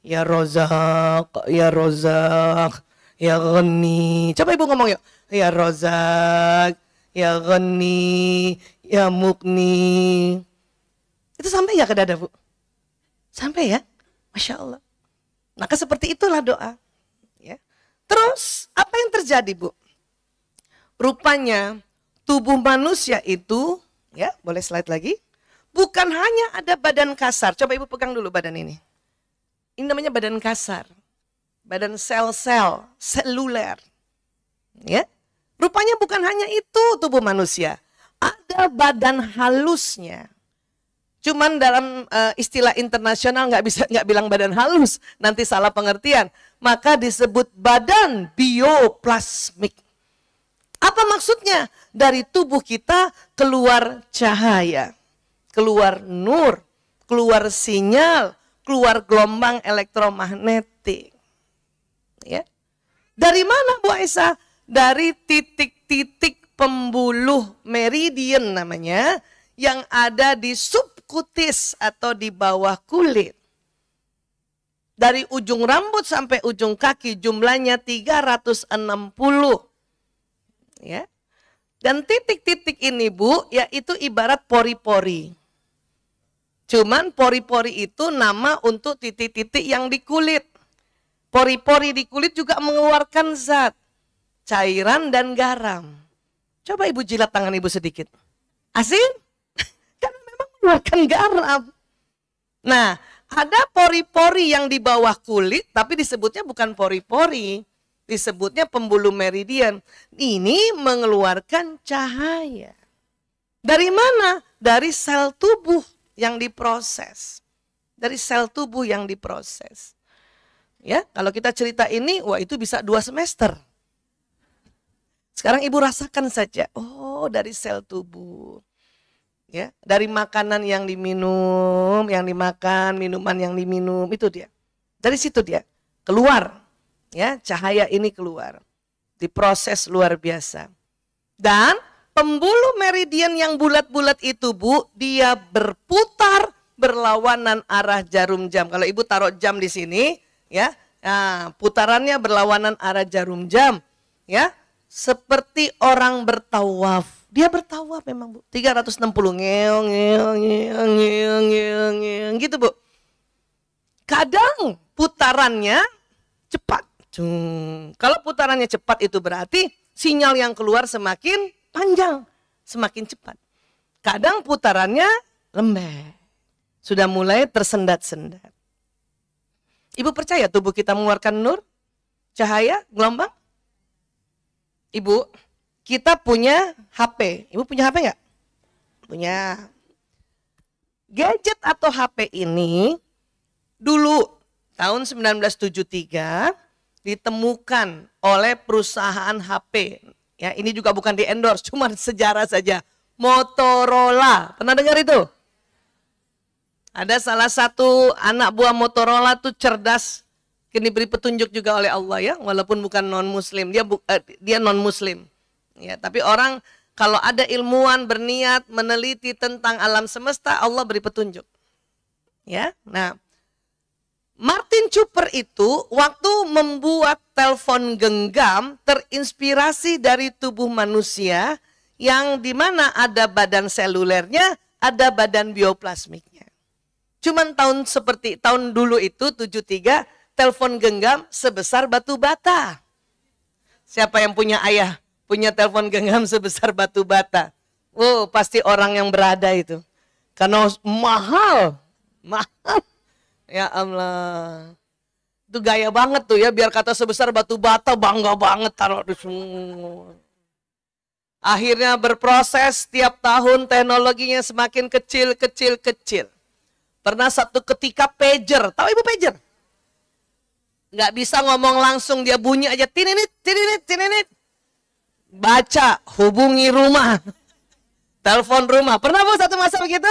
Ya Rozak, ya Rozak, ya Ghani. Coba ibu ngomong yuk. Ya Rozak, ya Ghani, ya Mukni. Itu sampai ya ke dada, Bu? Sampai ya? Masya Allah. Maka seperti itulah doa. Ya. Terus apa yang terjadi, Bu? Rupanya tubuh manusia itu, ya, boleh slide lagi, bukan hanya ada badan kasar. Coba ibu pegang dulu badan ini. Ini namanya badan kasar. badan sel-sel, seluler. Ya. Rupanya bukan hanya itu tubuh manusia. Ada badan halusnya. Cuman dalam istilah internasional nggak bilang badan halus, nanti salah pengertian. Maka disebut badan bioplasmik. Apa maksudnya? Dari tubuh kita keluar cahaya, keluar nur, keluar sinyal, keluar gelombang elektromagnetik. Ya. Dari mana Bu Aisyah? Dari titik-titik pembuluh meridian namanya yang ada di subkutis atau di bawah kulit. Dari ujung rambut sampai ujung kaki jumlahnya 360. Ya. Dan titik-titik ini Bu, yaitu ibarat pori-pori. Cuman pori-pori itu nama untuk titik-titik yang di kulit. Pori-pori di kulit juga mengeluarkan zat, cairan dan garam. Coba Ibu jilat tangan Ibu sedikit. Asin? Karena memang mengeluarkan garam. Nah, ada pori-pori yang di bawah kulit, tapi disebutnya bukan pori-pori. Disebutnya pembuluh meridian. Ini mengeluarkan cahaya. Dari mana? Dari sel tubuh yang diproses. Dari sel tubuh yang diproses. Ya, kalau kita cerita ini, wah itu bisa 2 semester. Sekarang Ibu rasakan saja. Oh, dari sel tubuh. Ya, dari makanan yang diminum, yang dimakan, minuman yang diminum, itu dia. Dari situ dia keluar. Ya, cahaya ini keluar. Diproses luar biasa. Dan pembuluh meridian yang bulat-bulat itu Bu, dia berputar berlawanan arah jarum jam. Kalau Ibu taruh jam di sini, ya, nah, putarannya berlawanan arah jarum jam, ya, seperti orang bertawaf. Dia bertawaf memang Bu, 360 ngeong, gitu Bu. Kadang putarannya cepat. Kalau putarannya cepat itu berarti sinyal yang keluar semakin panjang, semakin cepat. Kadang putarannya lembek, sudah mulai tersendat-sendat. Ibu percaya tubuh kita mengeluarkan nur, cahaya, gelombang? Ibu, kita punya HP. Ibu punya HP nggak? Punya. Gadget atau HP ini dulu tahun 1973 ditemukan oleh perusahaan HP. Ya, ini juga bukan di endorse, cuma sejarah saja. Motorola, pernah dengar itu? Ada salah satu anak buah Motorola tuh cerdas, diberi petunjuk juga oleh Allah ya, walaupun bukan non Muslim, dia non Muslim. Ya, tapi orang kalau ada ilmuwan berniat meneliti tentang alam semesta, Allah beri petunjuk. Ya, nah. Martin Cooper itu waktu membuat telepon genggam terinspirasi dari tubuh manusia yang dimana ada badan selulernya, ada badan bioplasmiknya. Cuman tahun dulu itu 73 telepon genggam sebesar batu bata. Siapa yang punya ayah punya telepon genggam sebesar batu bata? Oh, pasti orang yang berada itu. Karena mahal. Ya Allah, itu gaya banget tuh ya, biar kata sebesar batu bata bangga banget taruh di semua. Akhirnya berproses tiap tahun teknologinya semakin kecil. Pernah satu ketika pager, tahu Ibu pager? Nggak bisa ngomong langsung, dia bunyi aja tininit. Baca, hubungi rumah, telepon rumah. Pernah Bu satu masa begitu?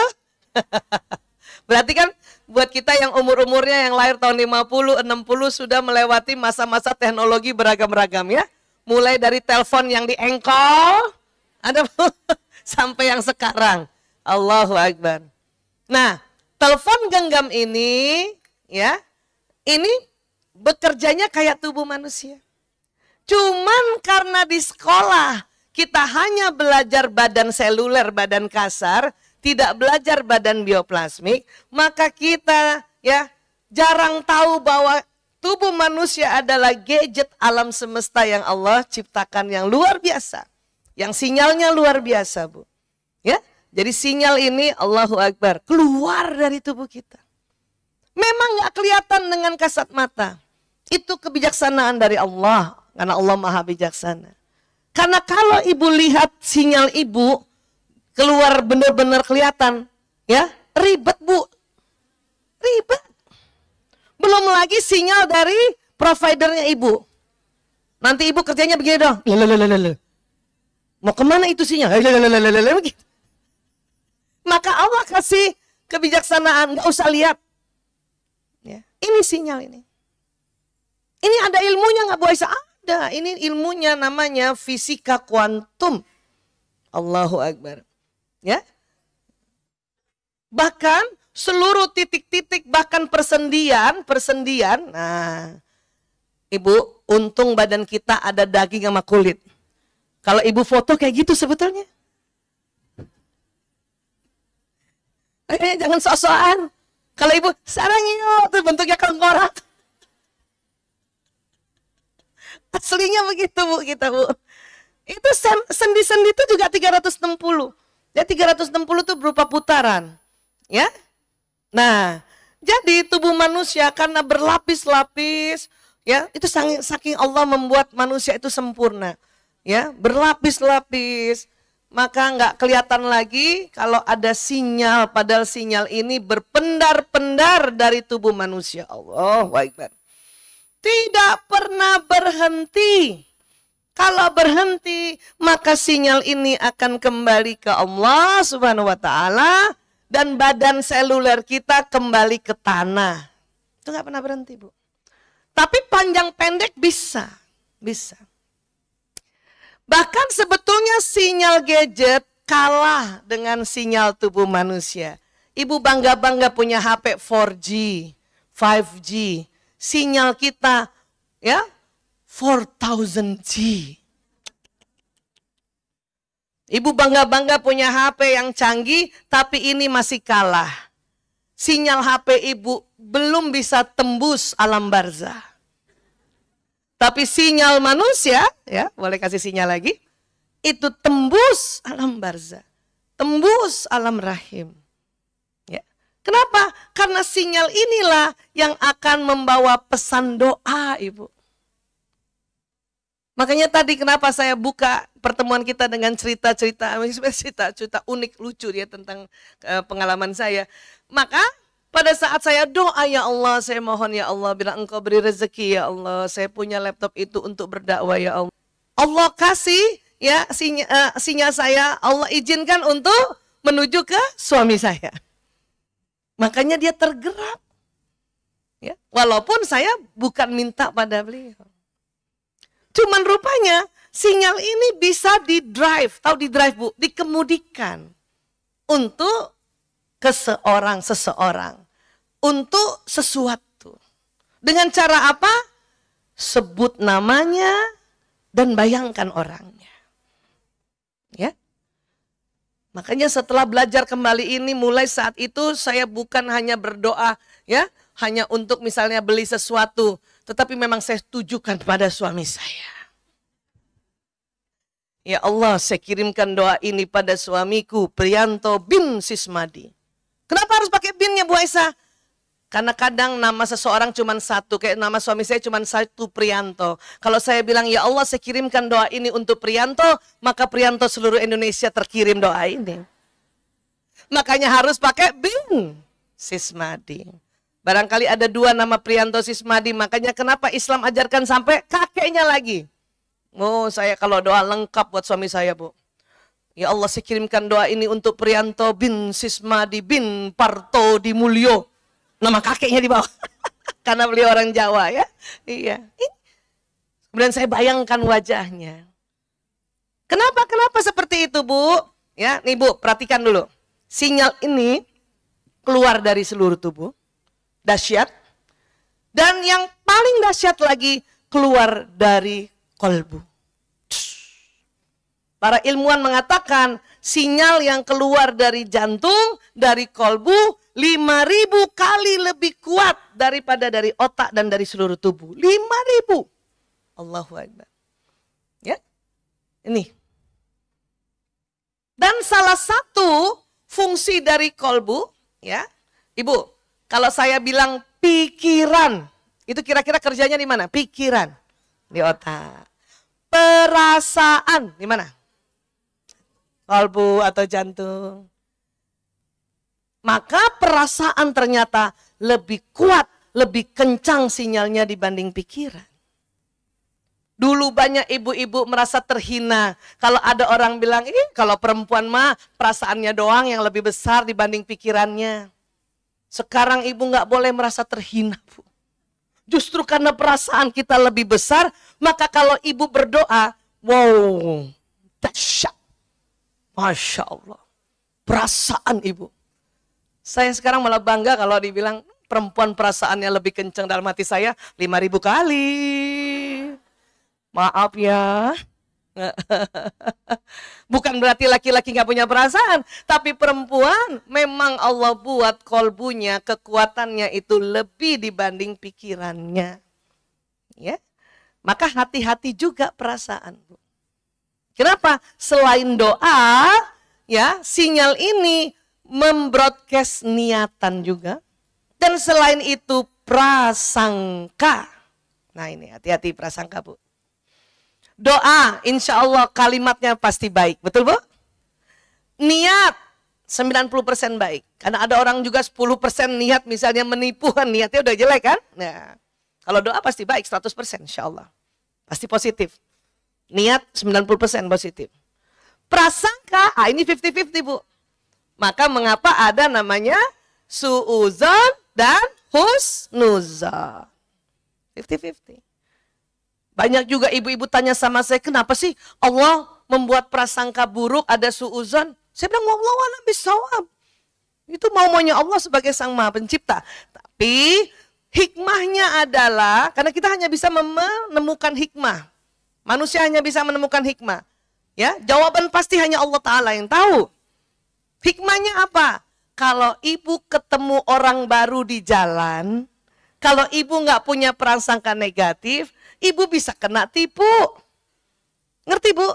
Berarti kan buat kita yang umur-umurnya yang lahir tahun 50, 60 sudah melewati masa-masa teknologi beragam-ragam ya. Mulai dari telepon yang diengkol, ada sampai yang sekarang. Allahu Akbar. Nah, telepon genggam ini ya, ini bekerjanya kayak tubuh manusia. Cuman karena di sekolah kita hanya belajar badan seluler, badan kasar, tidak belajar badan bioplasmik, maka kita ya jarang tahu bahwa tubuh manusia adalah gadget alam semesta yang Allah ciptakan yang luar biasa. Yang sinyalnya luar biasa, Bu. Ya, jadi sinyal ini Allahu Akbar keluar dari tubuh kita. Memang nggak kelihatan dengan kasat mata. Itu kebijaksanaan dari Allah. Karena Allah maha bijaksana. Karena kalau ibu lihat sinyal ibu keluar benar-benar kelihatan, ya ribet bu. Ribet. Belum lagi sinyal dari providernya ibu. Nanti ibu kerjanya begini dong. Mau kemana itu sinyal? Maka Allah kasih kebijaksanaan, nggak usah lihat. Ya, ini sinyal ini. Ini ada ilmunya nggak Bu Aisyah? Ada. Ini ilmunya namanya fisika kuantum. Allahu Akbar. Ya. Bahkan seluruh titik-titik, bahkan persendian. Nah, Ibu, untung badan kita ada daging sama kulit. Kalau Ibu foto kayak gitu sebetulnya. Jangan sok-sokan. Kalau Ibu sarang yuk, itu bentuknya kengkorak. Aslinya begitu Bu, kita Bu. Itu sendi-sendi itu juga 360. Ya 360 itu berupa putaran. Ya. Nah, jadi tubuh manusia karena berlapis-lapis, ya, itu saking Allah membuat manusia itu sempurna. Ya, berlapis-lapis. Maka nggak kelihatan lagi kalau ada sinyal, padahal sinyal ini berpendar-pendar dari tubuh manusia. Allahu Akbar. Tidak pernah berhenti. Kalau berhenti, maka sinyal ini akan kembali ke Allah Subhanahu wa Ta'ala, dan badan seluler kita kembali ke tanah. Itu nggak pernah berhenti, Bu. Tapi panjang pendek bisa. Bisa. Bahkan sebetulnya sinyal gadget kalah dengan sinyal tubuh manusia. Ibu bangga-bangga punya HP 4G, 5G. Sinyal kita ya 4000G. Ibu bangga-bangga punya HP yang canggih, tapi ini masih kalah. Sinyal HP ibu belum bisa tembus alam barzah. Tapi sinyal manusia, ya boleh kasih sinyal lagi, itu tembus alam barzah, tembus alam rahim. Ya. Kenapa? Karena sinyal inilah yang akan membawa pesan doa, Ibu. Makanya tadi kenapa saya buka pertemuan kita dengan cerita-cerita unik, lucu ya tentang pengalaman saya. Maka pada saat saya doa, ya Allah, saya mohon ya Allah, bila Engkau beri rezeki ya Allah, saya punya laptop itu untuk berdakwah ya Allah. Allah kasih ya sinyal saya, Allah izinkan untuk menuju ke suami saya. Makanya dia tergerak. Ya, walaupun saya bukan minta pada beliau. Cuman rupanya sinyal ini bisa di-drive, tahu di-drive Bu, dikemudikan untuk seseorang, untuk sesuatu. Dengan cara apa? Sebut namanya dan bayangkan orangnya. Ya. Makanya setelah belajar kembali ini, mulai saat itu saya bukan hanya berdoa ya, hanya untuk misalnya beli sesuatu, tetapi memang saya tujukan pada suami saya. Ya Allah, saya kirimkan doa ini pada suamiku, Priyanto bin Sismadi. Kenapa harus pakai binnya Bu Aisyah? Karena kadang nama seseorang cuma satu, kayak nama suami saya cuma satu, Priyanto. Kalau saya bilang, ya Allah saya kirimkan doa ini untuk Priyanto, maka Priyanto seluruh Indonesia terkirim doa ini. Makanya harus pakai bin Sismadi. Barangkali ada dua nama Priyanto Sismadi, makanya kenapa Islam ajarkan sampai kakeknya lagi. Oh, saya kalau doa lengkap buat suami saya, Bu. Ya Allah, saya kirimkan doa ini untuk Priyanto bin Sismadi bin Parto di Mulyo. Nama kakeknya di bawah. Karena beliau orang Jawa ya. Iya. Kemudian saya bayangkan wajahnya. Kenapa seperti itu, Bu? Ya, nih Bu, perhatikan dulu. Sinyal ini keluar dari seluruh tubuh. Dahsyat. Dan yang paling dahsyat lagi keluar dari kolbu. Para ilmuwan mengatakan sinyal yang keluar dari jantung, dari kolbu 5.000 kali lebih kuat daripada dari otak dan dari seluruh tubuh. 5.000. Allahu Akbar. Ya. Ini. Dan salah satu fungsi dari kolbu, ya. Ibu, kalau saya bilang pikiran, Itu kira-kira kerjanya di mana? Pikiran. Di otak. Perasaan di mana? Kalbu atau jantung. Maka perasaan ternyata lebih kuat, lebih kencang sinyalnya dibanding pikiran. Dulu banyak ibu-ibu merasa terhina kalau ada orang bilang, kalau perempuan mah perasaannya doang yang lebih besar dibanding pikirannya. Sekarang ibu nggak boleh merasa terhina, Bu. Justru karena perasaan kita lebih besar, maka kalau ibu berdoa, wow, dahsyat. Masya Allah, perasaan ibu. Saya sekarang malah bangga kalau dibilang perempuan perasaannya lebih kencang dalam hati saya 5.000 kali. Maaf ya. Bukan berarti laki-laki nggak punya perasaan, tapi perempuan memang Allah buat kolbunya, kekuatannya itu lebih dibanding pikirannya. Ya. Maka hati-hati juga perasaan. Kenapa? Selain doa, ya, sinyal ini membroadcast niatan juga. Dan selain itu prasangka. Nah, ini hati-hati prasangka, Bu. Doa, insya Allah kalimatnya pasti baik. Betul, Bu? Niat, 90% baik. Karena ada orang juga 10% niat, misalnya menipu, niatnya udah jelek kan? Nah, kalau doa pasti baik, 100% insya Allah. Pasti positif. Niat 90% positif. Prasangka, ini 50-50, Bu. Maka mengapa ada namanya su'uzon dan husnuzon? 50-50. Banyak juga ibu-ibu tanya sama saya, kenapa sih Allah membuat prasangka buruk, ada su'uzon? Saya bilang, wallahu a'lam bishawab. Itu maunya Allah sebagai Sang Maha Pencipta. Tapi hikmahnya adalah, karena kita hanya bisa menemukan hikmah. Manusia hanya bisa menemukan hikmah. Ya, jawaban pasti hanya Allah Ta'ala yang tahu. Hikmahnya apa? Kalau ibu ketemu orang baru di jalan, kalau ibu nggak punya prasangka negatif, ibu bisa kena tipu. Ngerti, Bu?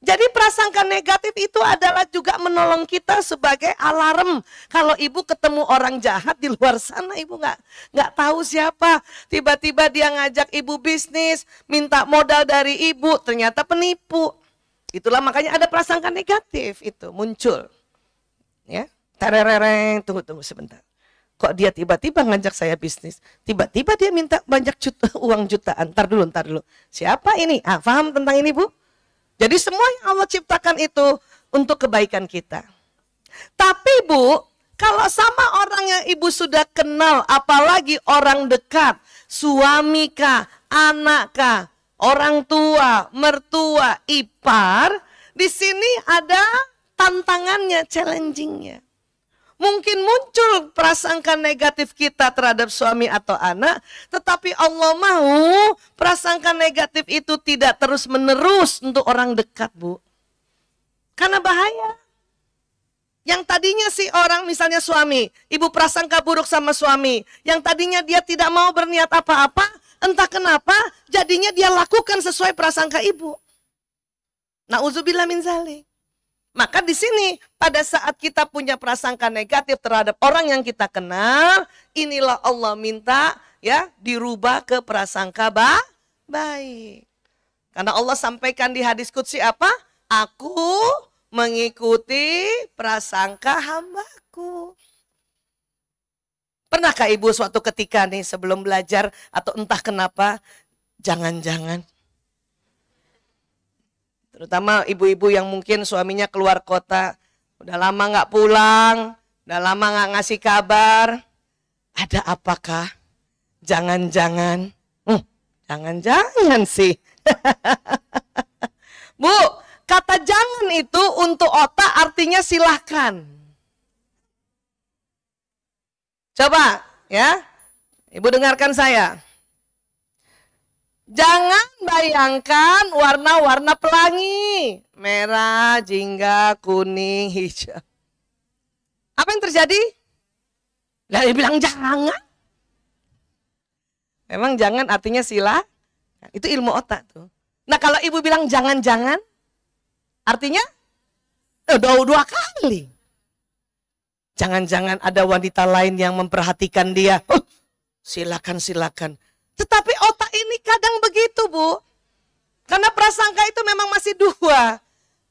Jadi prasangka negatif itu adalah juga menolong kita sebagai alarm. Kalau ibu ketemu orang jahat di luar sana, ibu nggak tahu siapa. Tiba-tiba dia ngajak ibu bisnis, minta modal dari ibu, ternyata penipu. Itulah makanya ada prasangka negatif itu muncul. Ya, terereng, tunggu sebentar. Kok dia tiba-tiba ngajak saya bisnis? Tiba-tiba dia minta banyak uang jutaan. Ntar dulu. Siapa ini? Paham tentang ini, Bu? Jadi semua yang Allah ciptakan itu untuk kebaikan kita. Tapi, Bu, kalau sama orang yang ibu sudah kenal, apalagi orang dekat, suami kah, anak kah, orang tua, mertua, ipar, di sini ada tantangannya, challengingnya. Mungkin muncul prasangka negatif kita terhadap suami atau anak, tetapi Allah mau prasangka negatif itu tidak terus-menerus untuk orang dekat, Bu. Karena bahaya. Yang tadinya si orang, misalnya suami, ibu prasangka buruk sama suami, yang tadinya dia tidak mau berniat apa-apa, entah kenapa, jadinya dia lakukan sesuai prasangka ibu. Na'udzubillah min dzalik. Maka di sini pada saat kita punya prasangka negatif terhadap orang yang kita kenal, inilah Allah minta ya dirubah ke prasangka baik. Karena Allah sampaikan di hadis qudsi apa? Aku mengikuti prasangka hambaku. Pernahkah ibu suatu ketika nih sebelum belajar atau entah kenapa, jangan-jangan terutama ibu-ibu yang mungkin suaminya keluar kota, udah lama nggak pulang, udah lama nggak ngasih kabar. Ada apakah? Jangan-jangan, jangan-jangan sih. Bu, kata jangan itu untuk otak artinya silahkan. Coba ya, ibu dengarkan saya. Jangan bayangkan warna-warna pelangi. Merah, jingga, kuning, hijau. Apa yang terjadi? Dia bilang jangan. Memang jangan artinya sila. Itu ilmu otak tuh. Nah kalau ibu bilang jangan-jangan, artinya dua kali. Jangan-jangan ada wanita lain yang memperhatikan dia. Silakan, silakan. Tetapi otak ini kadang begitu, Bu. Karena prasangka itu memang masih dua.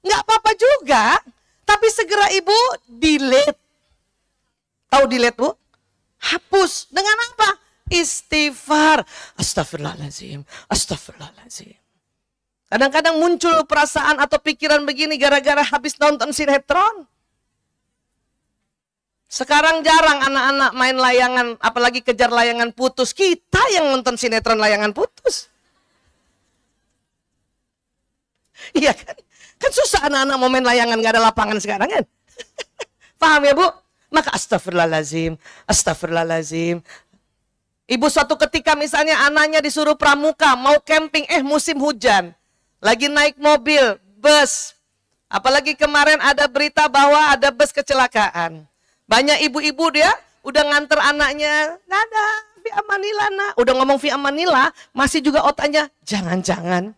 Nggak apa-apa juga. Tapi segera ibu delete. Tahu delete, Bu? Hapus. Dengan apa? Istighfar. Astagfirullahaladzim. Astagfirullahaladzim. Kadang-kadang muncul perasaan atau pikiran begini gara-gara habis nonton sinetron. Sekarang jarang anak-anak main layangan, apalagi kejar layangan putus. Kita yang nonton sinetron layangan putus. Iya kan? Kan susah anak-anak mau main layangan, gak ada lapangan sekarang kan? Paham ya Bu? Maka astagfirullahaladzim, astagfirullahaladzim. Ibu suatu ketika misalnya anaknya disuruh pramuka, mau camping, musim hujan. Lagi naik mobil, bus. Apalagi kemarin ada berita bahwa ada bus kecelakaan. Banyak ibu-ibu dia udah nganter anaknya, nada, fi amanillah nak. Udah ngomong fi amanillah, masih juga otaknya, jangan-jangan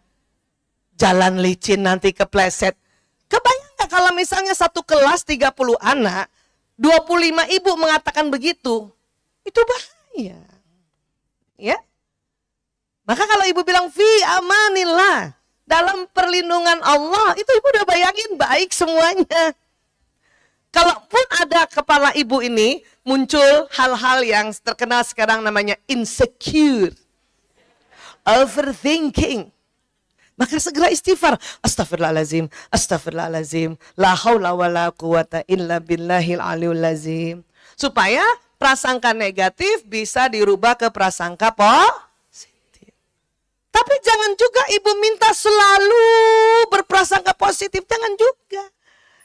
jalan licin nanti kepleset. Kebayang gak kalau misalnya satu kelas 30 anak, 25 ibu mengatakan begitu, itu bahaya. Ya. Maka kalau ibu bilang fi amanillah, dalam perlindungan Allah, itu ibu udah bayangin baik semuanya. Kalaupun ada kepala ibu ini muncul hal-hal yang terkenal sekarang namanya insecure, overthinking, maka segera istighfar. Astagfirullahaladzim, astagfirullahaladzim, la haula wa la quwata illa billahil aliyul lazim. Supaya prasangka negatif bisa dirubah ke prasangka positif. Tapi jangan juga ibu minta selalu berprasangka positif, jangan juga.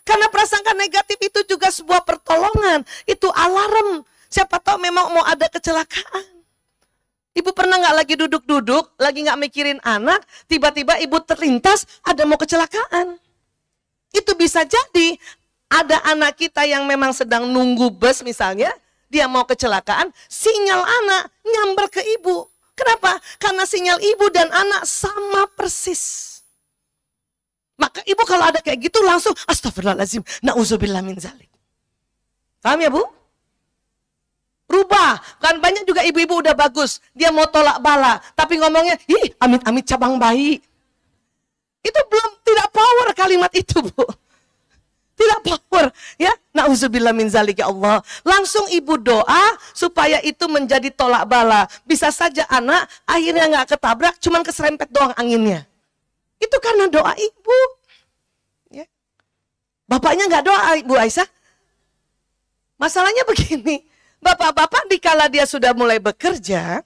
Karena prasangka negatif itu juga sebuah pertolongan. Itu alarm. Siapa tahu memang mau ada kecelakaan. Ibu pernah nggak lagi duduk-duduk, lagi nggak mikirin anak, tiba-tiba ibu terlintas ada mau kecelakaan. Itu bisa jadi ada anak kita yang memang sedang nunggu bus misalnya, dia mau kecelakaan, sinyal anak nyamber ke ibu. Kenapa? Karena sinyal ibu dan anak sama persis. Maka ibu kalau ada kayak gitu langsung astagfirullahaladzim, na'udzubillah min zalik. Paham ya Bu? Rubah. Kan banyak juga ibu-ibu udah bagus, dia mau tolak bala, tapi ngomongnya, ih amit-amit cabang bayi. Itu belum, tidak power kalimat itu Bu. Tidak power. Ya, na'udzubillah min zalik ya Allah. Langsung ibu doa supaya itu menjadi tolak bala. Bisa saja anak akhirnya nggak ketabrak, cuman keserempet doang anginnya. Itu karena doa ibu. Ya. Bapaknya nggak doa Ibu Aisyah. Masalahnya begini, bapak-bapak dikala dia sudah mulai bekerja,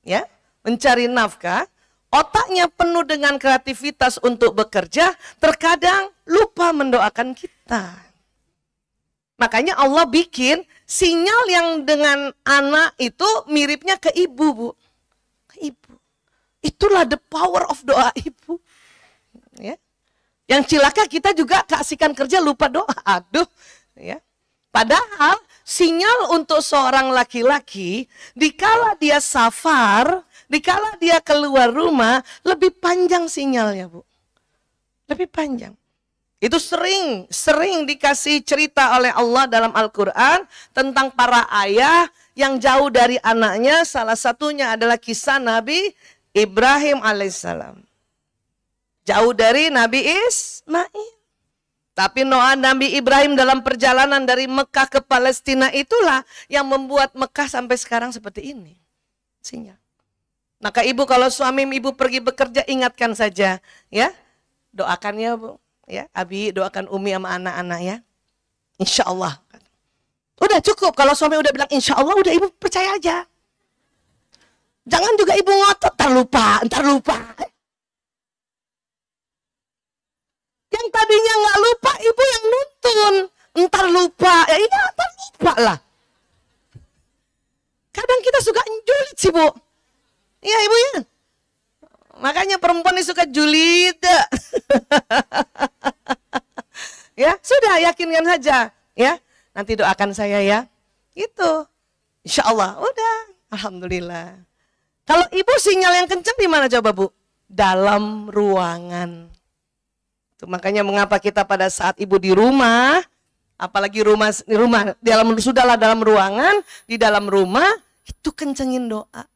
ya, mencari nafkah, otaknya penuh dengan kreativitas untuk bekerja, terkadang lupa mendoakan kita. Makanya Allah bikin sinyal yang dengan anak itu miripnya ke ibu, Bu. Ke ibu. Itulah the power of doa ibu. Ya. Yang cilaka kita juga keasikan kerja lupa doa. Aduh, ya. Padahal sinyal untuk seorang laki-laki dikala dia safar, dikala dia keluar rumah lebih panjang sinyalnya, Bu. Lebih panjang. Itu sering dikasih cerita oleh Allah dalam Al-Qur'an tentang para ayah yang jauh dari anaknya. Salah satunya adalah kisah Nabi Ibrahim alaihissalam. Jauh dari Nabi Ismail. Tapi doa Nabi Ibrahim dalam perjalanan dari Mekah ke Palestina itulah yang membuat Mekah sampai sekarang seperti ini. Sinyal. Maka ibu kalau suami ibu pergi bekerja ingatkan saja. Ya, doakan ya Bu. Ya, Abi doakan Umi sama anak-anak ya. Insya Allah. Udah cukup kalau suami udah bilang insya Allah, udah ibu percaya aja. Jangan juga ibu ngotot, ntar lupa. Yang tadinya nggak lupa, ibu yang nuntun. Ntar lupa, ya iya ntar lupa lah. Kadang kita suka julid sih Bu. Iya ibu ya. Makanya perempuan ini suka julid. Ya sudah yakinkan saja. Ya nanti doakan saya ya. Itu. Insya Allah. Udah. Alhamdulillah. Kalau ibu sinyal yang kencang di mana coba Bu? Dalam ruangan. Itu makanya mengapa kita pada saat ibu di rumah, apalagi rumah sudahlah dalam ruangan, di dalam rumah Itu kencengin doa.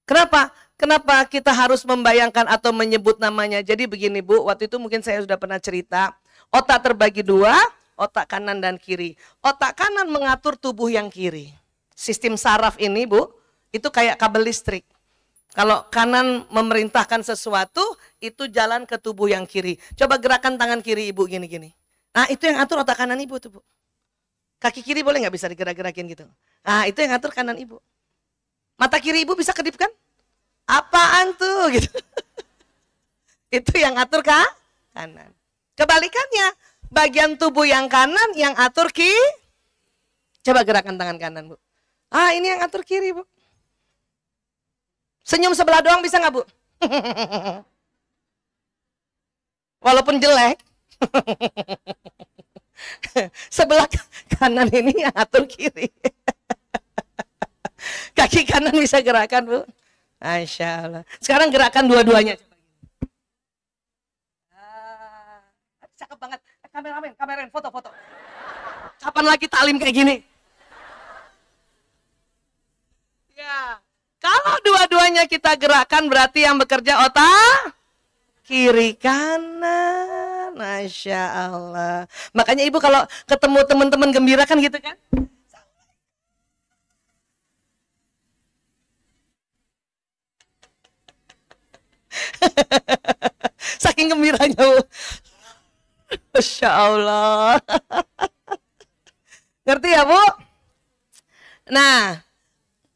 Kenapa? Kenapa kita harus membayangkan atau menyebut namanya? Jadi begini Bu, waktu itu mungkin saya sudah pernah cerita. Otak terbagi dua, otak kanan dan kiri. Otak kanan mengatur tubuh yang kiri. Sistem saraf ini Bu, itu kayak kabel listrik. Kalau kanan memerintahkan sesuatu, itu jalan ke tubuh yang kiri. Coba gerakan tangan kiri Ibu gini-gini. Nah itu yang atur otak kanan Ibu tuh Bu. Kaki kiri boleh nggak bisa digerak-gerakin gitu. Nah itu yang atur kanan Ibu. Mata kiri Ibu bisa kedip kan? Apaan tuh gitu. Itu yang atur kanan. Kebalikannya, bagian tubuh yang kanan yang atur kiri. Coba gerakan tangan kanan Bu. Ah ini yang atur kiri Bu. Senyum sebelah doang bisa nggak Bu? Walaupun jelek. Sebelah kanan ini yang atur kiri. Kaki kanan bisa gerakan Bu. Masya Allah. Sekarang gerakan dua-duanya. Cakep banget. Kameramen, foto. Kapan lagi taklim kayak gini? Ya. Kalau dua-duanya kita gerakkan berarti yang bekerja otak kiri kanan. Masya Allah. Makanya Ibu kalau ketemu teman-teman gembira kan gitu kan? Saking gembiranya Bu. Masya Allah. Ngerti ya Bu? Nah,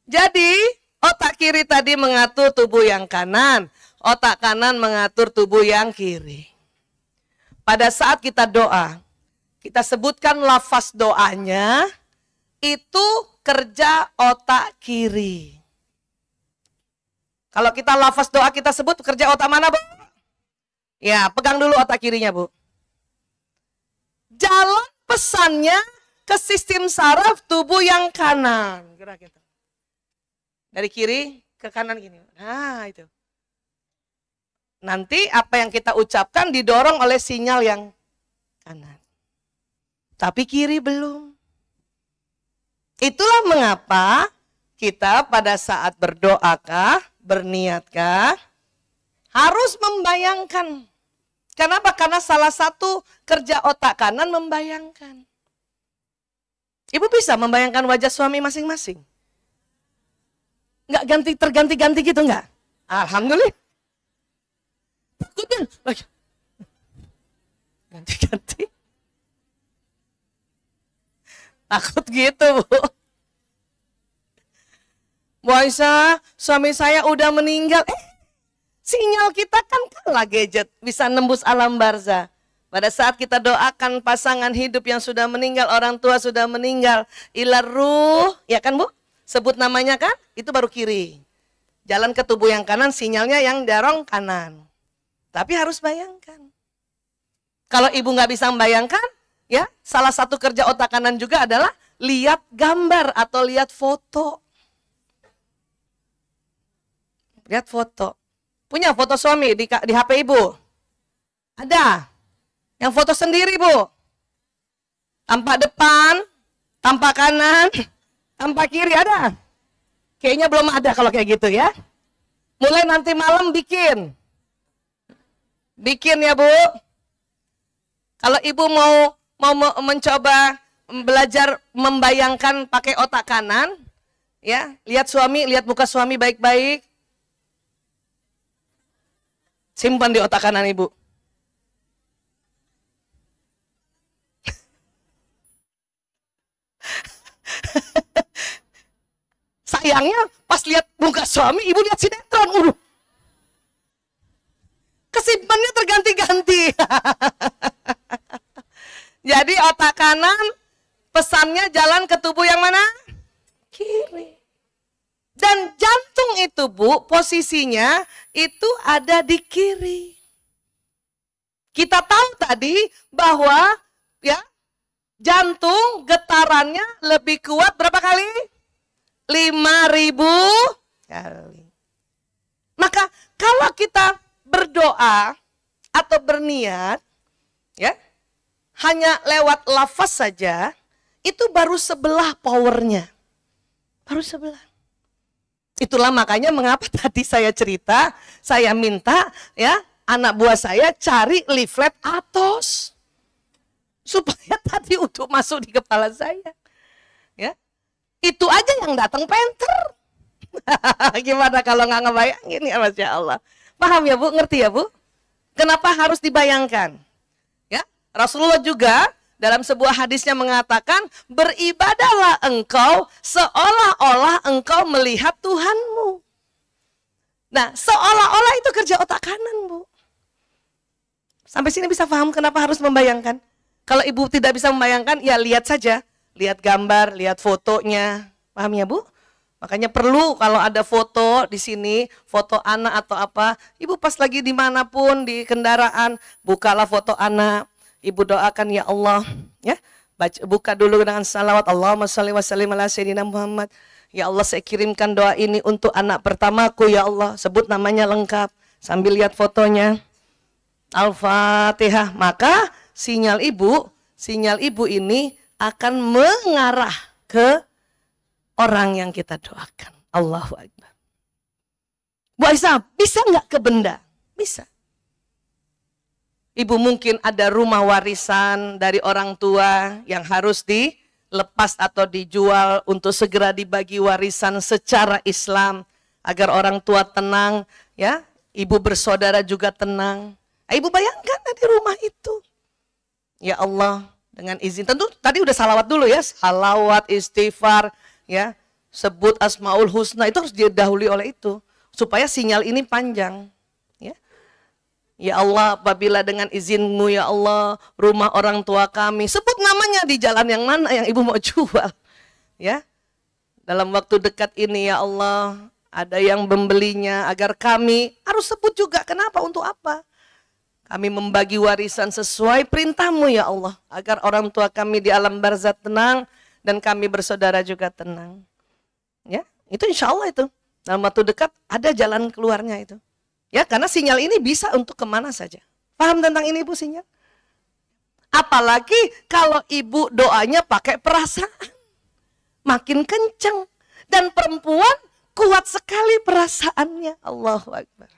jadi otak kiri tadi mengatur tubuh yang kanan, otak kanan mengatur tubuh yang kiri. Pada saat kita doa, kita sebutkan lafaz doanya, itu kerja otak kiri. Kalau kita lafaz doa kita sebut kerja otak mana Bu? Ya, pegang dulu otak kirinya Bu. Jalan pesannya ke sistem saraf tubuh yang kanan. Gerak gitu. Dari kiri ke kanan gini. Nah itu. Nanti apa yang kita ucapkan didorong oleh sinyal yang kanan. Tapi kiri belum. Itulah mengapa kita pada saat berdoakah, berniatkah, harus membayangkan. Kenapa? Karena salah satu kerja otak kanan membayangkan. Ibu bisa membayangkan wajah suami masing-masing? Nggak terganti-ganti gitu nggak? Alhamdulillah. Ganti-ganti. Takut gitu Bu. Bu Aisyah, suami saya udah meninggal. Sinyal kita kan kalah gadget, bisa nembus alam barzah. Pada saat kita doakan pasangan hidup yang sudah meninggal, orang tua sudah meninggal, ilar ruh, ya kan Bu? Sebut namanya kan, itu baru kiri. Jalan ke tubuh yang kanan, sinyalnya yang dorong kanan. Tapi harus bayangkan. Kalau ibu nggak bisa membayangkan, ya salah satu kerja otak kanan juga adalah lihat gambar atau lihat foto. Lihat foto. Punya foto suami di HP ibu? Ada. Yang foto sendiri Bu. Tampak depan, tampak kanan, tampak kiri ada? Kayaknya belum ada kalau kayak gitu ya. Mulai nanti malam bikin. Bikin ya Bu. Kalau ibu mau mencoba belajar membayangkan pakai otak kanan, ya, lihat suami, lihat muka suami baik-baik. Simpan di otak kanan ibu. Sayangnya pas lihat muka suami, ibu lihat sinetron. Kesimpannya terganti-ganti. Jadi otak kanan pesannya jalan ke tubuh yang mana? Kiri. Dan jantung itu Bu, posisinya itu ada di kiri. Kita tahu tadi bahwa ya jantung getarannya lebih kuat berapa kali? 5.000 kali. Maka kalau kita berdoa atau berniat, ya hanya lewat lafaz saja, itu baru sebelah powernya. baru sebelah. Itulah makanya mengapa tadi saya cerita, saya minta ya anak buah saya cari leaflet Athos. Supaya tadi untuk masuk di kepala saya. Ya. Itu aja yang datang penter. Gimana kalau nggak ngebayangin ya, Masya Allah. Paham ya Bu? Ngerti ya Bu? Kenapa harus dibayangkan? Ya, Rasulullah juga dalam sebuah hadisnya mengatakan, beribadahlah engkau seolah-olah engkau melihat Tuhanmu. Nah, seolah-olah itu kerja otak kanan Bu. Sampai sini bisa paham kenapa harus membayangkan? Kalau ibu tidak bisa membayangkan, ya lihat saja. Lihat gambar, lihat fotonya. Paham ya Bu? Makanya perlu kalau ada foto di sini, foto anak atau apa, ibu pas lagi dimanapun, di kendaraan, bukalah foto anak. Ibu doakan ya Allah. Ya, buka dulu dengan salawat. Allahumma sholli wa sallim ala sayyidina Muhammad. Ya Allah, saya kirimkan doa ini untuk anak pertamaku ya Allah. Sebut namanya lengkap. Sambil lihat fotonya. Al-Fatihah. Maka sinyal ibu ini akan mengarah ke orang yang kita doakan. Allahu Akbar. Bu Aisyah, bisa nggak ke benda? Bisa. Ibu mungkin ada rumah warisan dari orang tua yang harus dilepas atau dijual untuk segera dibagi warisan secara Islam agar orang tua tenang, ya. Ibu bersaudara juga tenang. Ibu bayangkan di rumah itu. Ya Allah, dengan izin. Tentu tadi udah salawat dulu ya. Salawat, istighfar, ya. Sebut Asmaul Husna, itu harus didahului oleh itu. Supaya sinyal ini panjang. Ya, ya Allah, apabila dengan izinmu ya Allah, rumah orang tua kami. Sebut namanya di jalan yang mana yang ibu mau jual. Ya, dalam waktu dekat ini ya Allah, ada yang membelinya agar kami harus sebut juga. Kenapa? Untuk apa? Kami membagi warisan sesuai perintahmu ya Allah. Agar orang tua kami di alam barzah tenang dan kami bersaudara juga tenang. Ya, itu insya Allah itu. Dalam waktu dekat ada jalan keluarnya itu. Ya, karena sinyal ini bisa untuk kemana saja. Paham tentang ini Ibu sinyal? Apalagi kalau ibu doanya pakai perasaan. Makin kenceng. Dan perempuan kuat sekali perasaannya. Allahu Akbar.